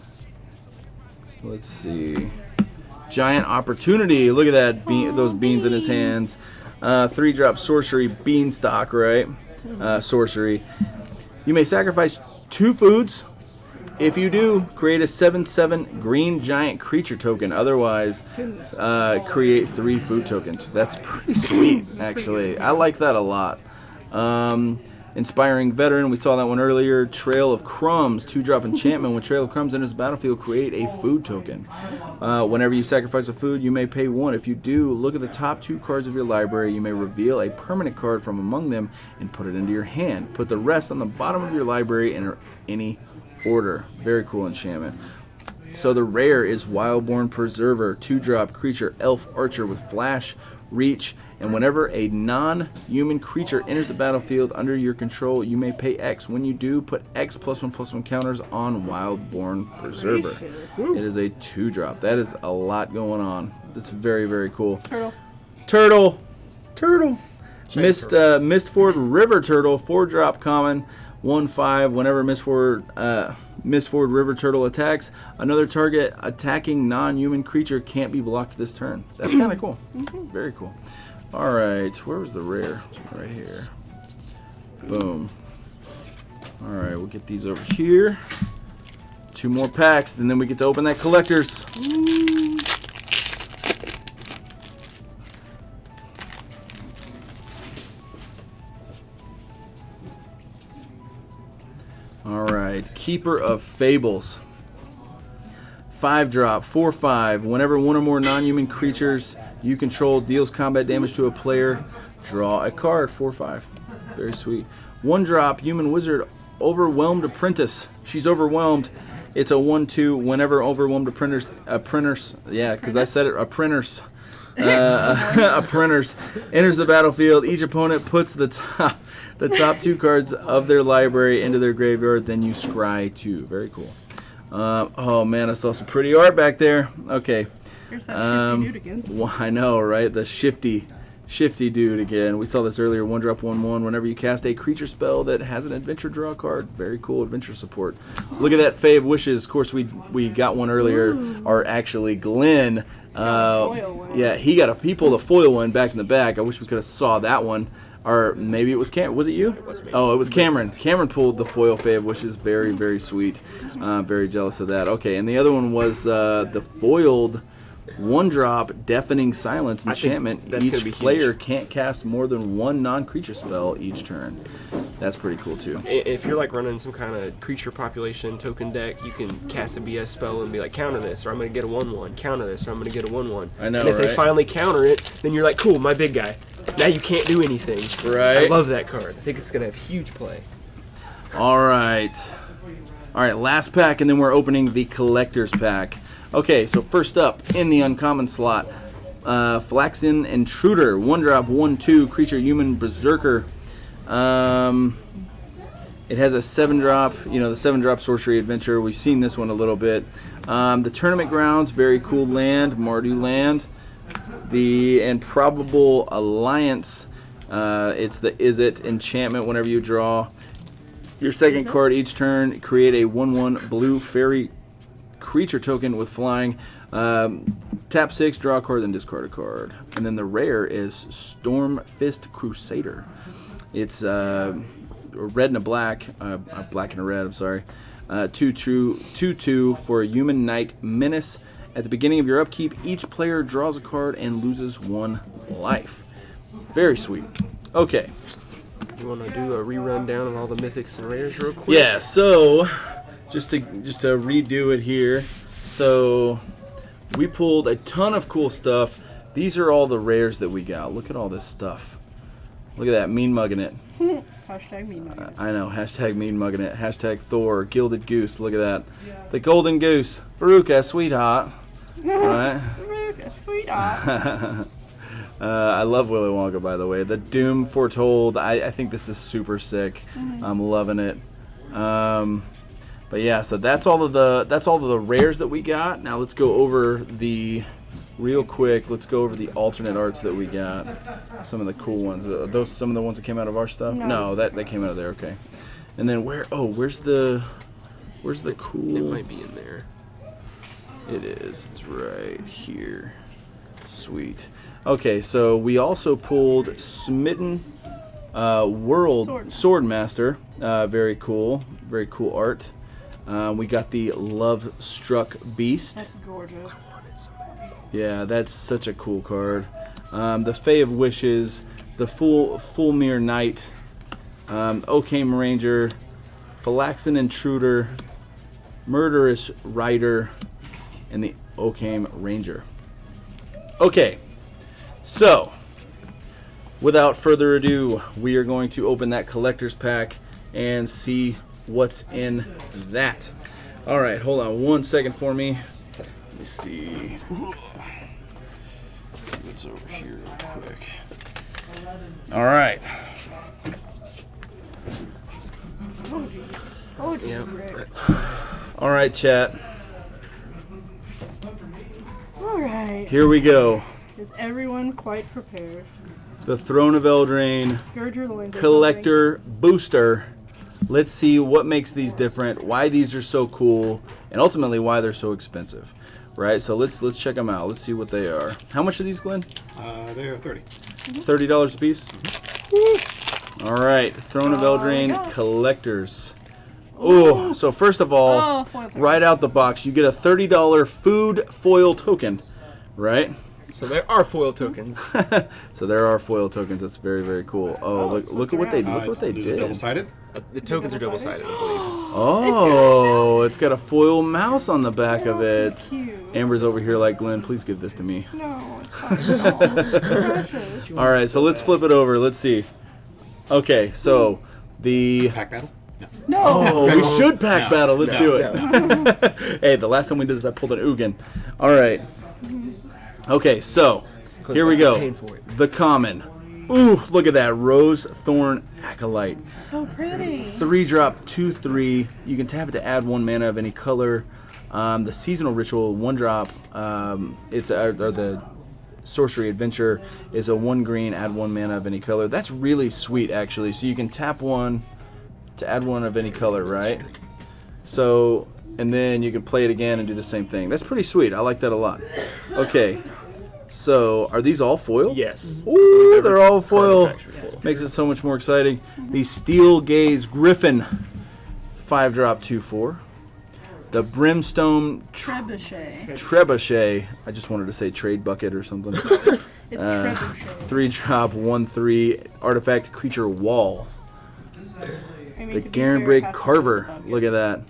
Let's see. Giant Opportunity. Look at that. Those beans in his hands. 3-drop sorcery. Beanstalk, right? Sorcery. You may sacrifice 2 foods. If you do, create a 7/7 green giant creature token. Otherwise, create 3 food tokens. That's pretty sweet, actually. I like that a lot. Inspiring Veteran, we saw that one earlier. Trail of Crumbs, 2-drop enchantment. When Trail of Crumbs enters the battlefield, create a food token. Whenever you sacrifice a food, you may pay 1. If you do, look at the top 2 cards of your library. You may reveal a permanent card from among them and put it into your hand. Put the rest on the bottom of your library in any order. Very cool enchantment. So the rare is Wildborn Preserver, 2-drop creature, elf archer with flash, reach, and whenever a non-human creature enters the battlefield under your control, you may pay X. When you do, put X +1/+1 counters on Wildborn Preserver. It is a 2-drop. That is a lot going on. That's very, very cool. Turtle. Mistford River Turtle, 4-drop common. 1/5. Whenever Mistford River Turtle attacks, another target attacking non-human creature can't be blocked this turn. That's kind of cool. Very cool. All right, where was the rare? Right here. Boom. All right, we'll get these over here. 2 more packs, and then we get to open that collector's. Alright, Keeper of Fables. 5-drop, 4/5. Whenever one or more non-human creatures you control deals combat damage to a player. Draw a card. 4/5. Very sweet. 1-drop human wizard, overwhelmed apprentice. She's overwhelmed. It's a 1/2. Whenever overwhelmed apprentice, yeah, because I said it. Apprentice enters the battlefield. Each opponent puts the top 2 cards of their library into their graveyard. Then you scry 2. Very cool. Oh man, I saw some pretty art back there. Okay. Here's that shifty dude again. I know, right? The shifty dude again. We saw this earlier. 1-drop 1/1. Whenever you cast a creature spell that has an adventure draw card. Very cool adventure support. Look at that Fae of Wishes. Of course, we got one earlier. Or actually, Glenn. Foil one. Yeah, he pulled a foil one back in the back. I wish we could have saw that one. Or maybe it was Cameron. Was it you? It was me. Oh, it was Cameron. Cameron pulled the foil Fae of Wishes. Very, very sweet. Very jealous of that. Okay, and the other one was the foiled 1-drop Deafening Silence enchantment. That's gonna Each be player huge. can't cast more than 1 non-creature spell each turn. That's pretty cool too. If you're like running some kind of creature population token deck, you can cast a BS spell and be like, counter this, or I'm going to get a 1/1. Counter this, or I'm going to get a 1/1. I know, and if they right? finally counter it, then you're like, cool, my big guy. Now you can't do anything. Right. I love that card. I think it's going to have huge play. All right, last pack, and then we're opening the collector's pack. Okay, so first up in the uncommon slot, Flaxen Intruder, 1-drop 1/2 creature human berserker. It has a 7-drop, the 7-drop sorcery adventure. We've seen this one a little bit. The Tournament Grounds, very cool land, Mardu land. The Improbable Alliance, it's the Is It enchantment. Whenever you draw your second card each turn, create a 1/1 blue fairy creature token with flying. Tap 6, draw a card, then discard a card. And then the rare is Stormfist Crusader. It's red and a black, black and a red, I'm sorry. 2/2 for a human knight menace. At the beginning of your upkeep, each player draws a card and loses 1 life. Very sweet. Okay. You want to do a rerun down of all the mythics and rares real quick? Yeah, so just to redo it here. So we pulled a ton of cool stuff. These are all the rares that we got. Look at all this stuff. Look at that, mean mugging it. Hashtag mean mugging it. I know, hashtag mean mugging it. Hashtag Thor, Gilded Goose. Look at that. The Golden Goose. Veruca, sweetheart. Right? Veruca, sweetheart. I love Willy Wonka, by the way. The Doom Foretold. I think this is super sick. I'm loving it. But yeah, so that's all of the rares that we got. Now let's go over real quick. Let's go over the alternate arts that we got. Some of the cool ones. Are those some of the ones that came out of our stuff? No, that came out of there. Okay. And then where's the cool? It might be in there. It is. It's right here. Sweet. Okay, so we also pulled Smitten World Swordmaster. Very cool. Very cool art. We got the Love Struck Beast. That's gorgeous. Yeah, that's such a cool card. The Fae of Wishes, the Fulmir Knight, Oakham Ranger, Phylaxen Intruder, Murderous Rider, and the Oakham Ranger. Okay, so without further ado, we are going to open that collector's pack and see what's in that. All right, hold on 1 second for me. Let me see. Let's see what's over here real quick. All right. Oh, Yeah, geez, that's All right, chat. all right. Here we go. Is everyone quite prepared? The Throne of Eldraine Gird your loins. or Collector Booster. Let's see what makes these different, why these are so cool, and ultimately why they're so expensive. Right? So let's check them out. Let's see what they are. How much are these, Glenn? They are 30. $30 a piece? All right. Throne of Eldraine Collectors. Oh, so first of all, foil tokens. right out the box, you get a $30 food foil token, right? So there are foil tokens. So there are foil tokens. That's very, very cool. Oh, look at what they Is it did. double-sided? The tokens are double-sided, I believe. Oh, it's got a foil mouse on the back of it. Cute. Amber's over here like, Glenn, please give this to me. No, it's fine. No, it's precious. All right, so let's flip it over. Let's see. Okay, so the... Pack battle? No. No. Oh, we should pack No. battle. Let's do it. Hey, the last time we did this, I pulled an Ugin. All right. Okay, so here we go. Paying for it. The common. Ooh, look at that. Rose Thorn Acolyte. So pretty. 3-drop, 2/3. You can tap it to add 1 mana of any color. The seasonal ritual, 1-drop. The sorcery adventure is a 1 green, add 1 mana of any color. That's really sweet, actually. So you can tap 1 to add 1 of any color, right? So, and then you can play it again and do the same thing. That's pretty sweet. I like that a lot. Okay. So, are these all foil? Yes. Ooh, they're all foil. packs are foil. Makes it so much more exciting. The Steel Gaze Griffin, 5-drop, 2/4. The Brimstone Trebuchet. I just wanted to say trade bucket or something. It's trebuchet. 3-drop, 1/3. Artifact creature wall. I mean, The to be fair, it Garenbrig has to Carver. be bucket. Look at that.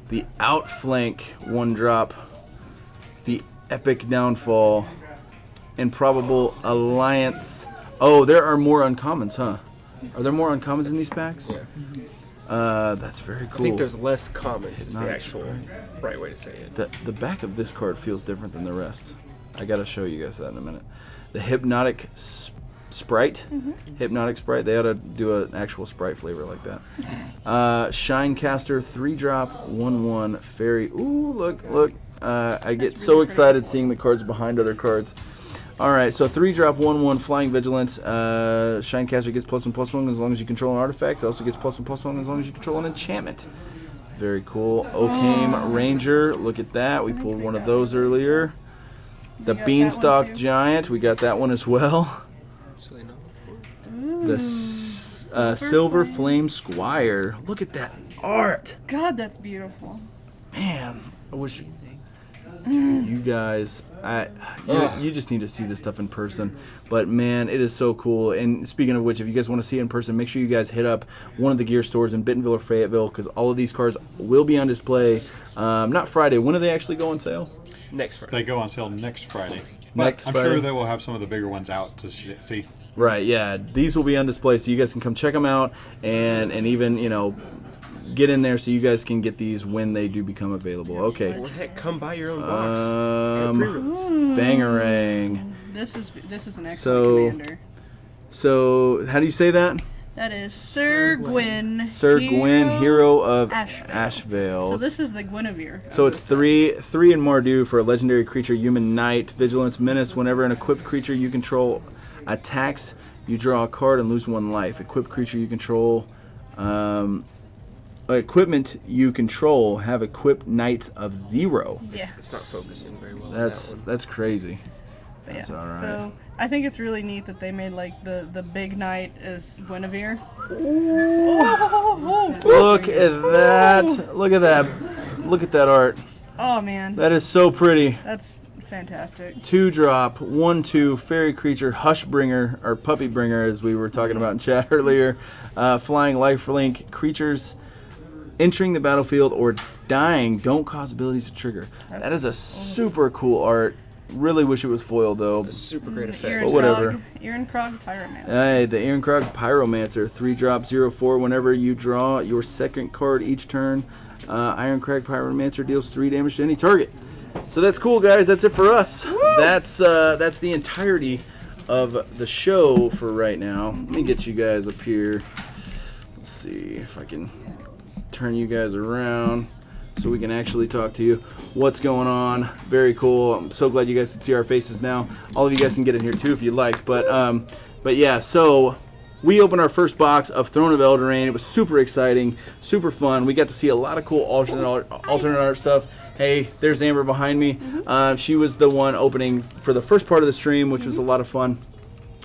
The Outflank, 1-drop. The Epic Downfall. Improbable Alliance. Oh, there are more uncommons, huh? Are there more uncommons in these packs? Yeah. That's very cool. I think there's less commons is the Not actual right way to say it. The back of this card feels different than the rest. I gotta show you guys that in a minute. The Hypnotic Sprite. Hypnotic Sprite. They ought to do an actual Sprite flavor like that. Shinecaster, 3-drop, 1/1 fairy. Ooh, look. I get so excited seeing the cards behind other cards. All right, so 3-drop, 1/1 flying vigilance. Shinecaster gets +1/+1 as long as you control an artifact. It also gets +1/+1 as long as you control an enchantment. Very cool. Okame Ranger. Look at that. We pulled one of those earlier. The got that one Beanstalk too. Giant. We got that one as well. So they know. The Silver Flame Squire. Look at that art. God, that's beautiful. Man, I wish you guys, you just need to see this stuff in person. But man, it is so cool. And speaking of which, if you guys want to see it in person, make sure you guys hit up one of the gear stores in Bentonville or Fayetteville, because all of these cards will be on display. Not Friday. When do they actually go on sale? Next Friday. They go on sale next Friday. Next I'm Friday? sure they will have some of the bigger ones out to see. Right. Yeah. These will be on display, so you guys can come check them out and even get in there so you guys can get these when they do become available. Okay. Well, heck, come buy your own box. Pre-release. Bangarang. This is an excellent So- commander. So, how do you say that? That is Sir Gwyn. Sir Gwyn, hero of Ashvale. Ashvale. So this is the Guinevere. So it's three in Mardu for a legendary creature, human knight, vigilance, menace. Whenever an equipped creature you control attacks, you draw a card and lose 1 life. Equipped creature you control, equipment you control have equipped knights of 0. Yeah. It's not focusing very well. That's crazy. But That's yeah. all right. So I think it's really neat that they made like the big knight is Guinevere. Look at that! Look at that! Look at that art. Oh man, That is so pretty. that's fantastic. 2-drop, 1/2 fairy creature, Hushbringer, or Puppy Bringer, as we were talking about in chat earlier. Flying lifelink creatures entering the battlefield or dying don't cause abilities to trigger. That is a super cool art. Really wish it was foiled though. Super great effect. Iron But whatever. Krog Pyromancer. Hey, the Ironkrog Pyromancer, 3-drop, 0/4. Whenever you draw your second card each turn, Ironkrog Pyromancer deals 3 damage to any target. So that's cool, guys. That's it for us. That's the entirety of the show for right now. Let me get you guys up here. Let's see if I can turn you guys around so we can actually talk to you. What's going on? Very cool. I'm so glad you guys can see our faces now. All of you guys can get in here too if you'd like. But yeah, so we opened our first box of Throne of Eldraine. It was super exciting, super fun. We got to see a lot of cool alternate art stuff. Hey, there's Amber behind me. She was the one opening for the first part of the stream, which was a lot of fun.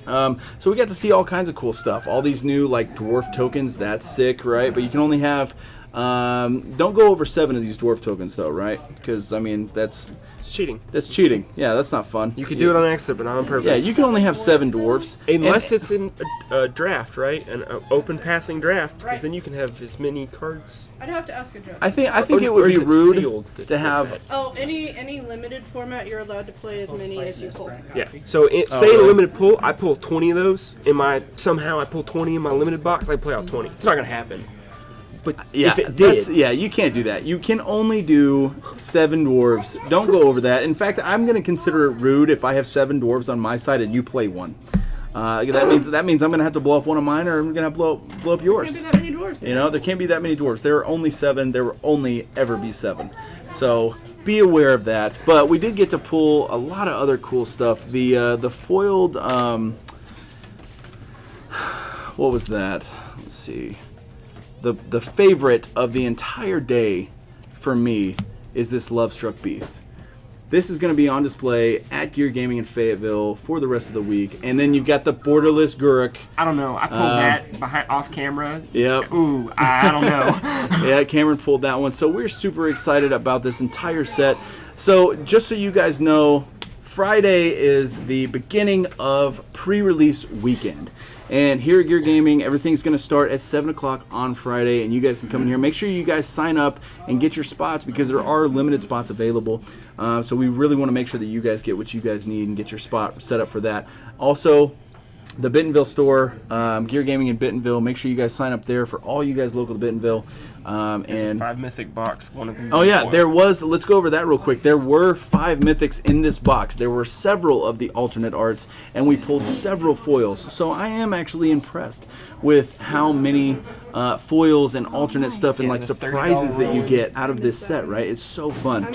So we got to see all kinds of cool stuff. All these new like dwarf tokens. That's sick, right? But you can only have Don't go over 7 of these dwarf tokens, though, right? Because, I mean, It's cheating. that's cheating. Yeah, that's not fun. You could do it on accident, but not on purpose. Yeah, you can only have 7 dwarfs. Unless And- it's in a draft, right? An open passing draft, because then you can have as many cards. I'd have to ask a judge. I think Or- it would or be is it rude sealed that to does have. that? Oh, any limited format, you're allowed to play as many as you pull. Yeah. So say in a really? limited pull, I pull 20 of those. Somehow I pull 20 in my limited box. I play out 20. It's not gonna happen. But Yeah, if it did, you can't do that. You can only do 7 dwarves. Don't go over that. In fact, I'm going to consider it rude if I have 7 dwarves on my side and you play 1. That means I'm going to have to blow up one of mine, or I'm going to have to blow up yours. Can't be that many dwarves. You know, there can't be that many dwarves. There are only 7. There will only ever be 7. So be aware of that. But we did get to pull a lot of other cool stuff. The foiled. What was that? Let's see. The favorite of the entire day for me is this Lovestruck Beast. This is going to be on display at Gear Gaming in Fayetteville for the rest of the week. And then you've got the Borderless Guruk. I don't know. I pulled that off camera. Yep. Ooh, I don't know. Yeah, Cameron pulled that one. So we're super excited about this entire set. So just so you guys know, Friday is the beginning of pre-release weekend. And here at Gear Gaming, everything's going to start at 7 o'clock on Friday, and you guys can come in here. Make sure you guys sign up and get your spots, because there are limited spots available. So we really want to make sure that you guys get what you guys need and get your spot set up for that. Also, the Bentonville store, Gear Gaming in Bentonville. Make sure you guys sign up there for all you guys local to Bentonville. And 5 mythic box. One of them. oh yeah, there was. Let's go over that real quick. There were 5 mythics in this box. There were several of the alternate arts, and we pulled several foils. So I am actually impressed with how many foils and alternate stuff and like surprises that you get out of this set. Right? It's so fun.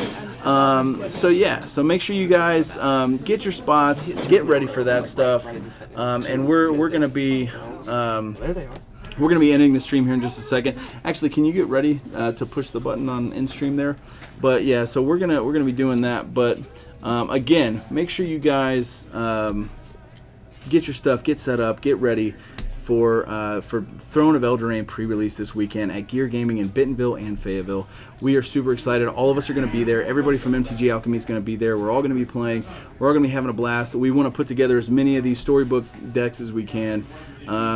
So yeah. So make sure you guys get your spots, get ready for that stuff, and we're gonna be. There they are. We're going to be ending the stream here in just a second. Actually, can you get ready to push the button on in stream there? But yeah, so we're gonna be doing that. But again, make sure you guys get your stuff, get set up, get ready for Throne of Eldraine pre-release this weekend at Gear Gaming in Bentonville and Fayetteville. We are super excited. All of us are going to be there. Everybody from MTGAlchemy is going to be there. We're all going to be playing. We're all going to be having a blast. We want to put together as many of these storybook decks as we can.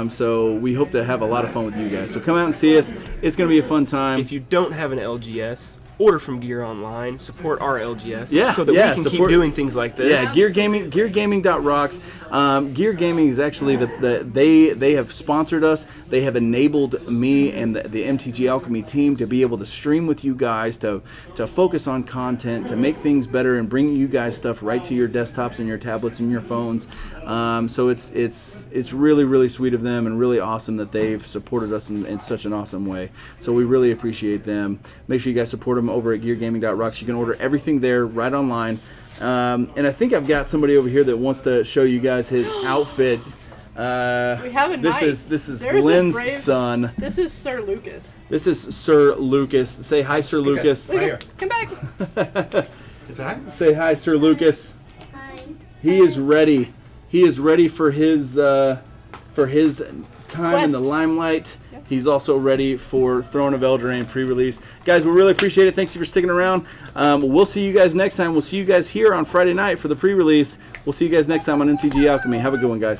So we hope to have a lot of fun with you guys. So come out and see us. It's going to be a fun time. If you don't have an LGS, order from Gear Online. Support our LGS, Yeah, so that yeah, we can support- keep doing things like this. Yeah, Gear Gaming, GearGaming.rocks. Gear Gaming is actually they have sponsored us. They have enabled me and the MTGAlchemy team to be able to stream with you guys, to focus on content, to make things better, and bring you guys stuff right to your desktops and your tablets and your phones. So it's really, really sweet of them, and really awesome that they've supported us in such an awesome way. So we really appreciate them. Make sure you guys support them over at GearGaming.rocks. You can order everything there right online. And I think I've got somebody over here that wants to show you guys his outfit. We have a This knight. is There's a Glenn's brave- son. This is Sir Lucas. This is Sir Lucas. Say hi, Sir Lucas. Lucas, come back. Is that? Say hi, Sir Lucas. Hi. He is ready. He is ready for his time in the Quest. limelight. He's also ready for Throne of Eldraine pre-release. Guys, we really appreciate it. Thanks for sticking around. We'll see you guys next time. We'll see you guys here on Friday night for the pre-release. We'll see you guys next time on MTG Alchemy. Have a good one, guys.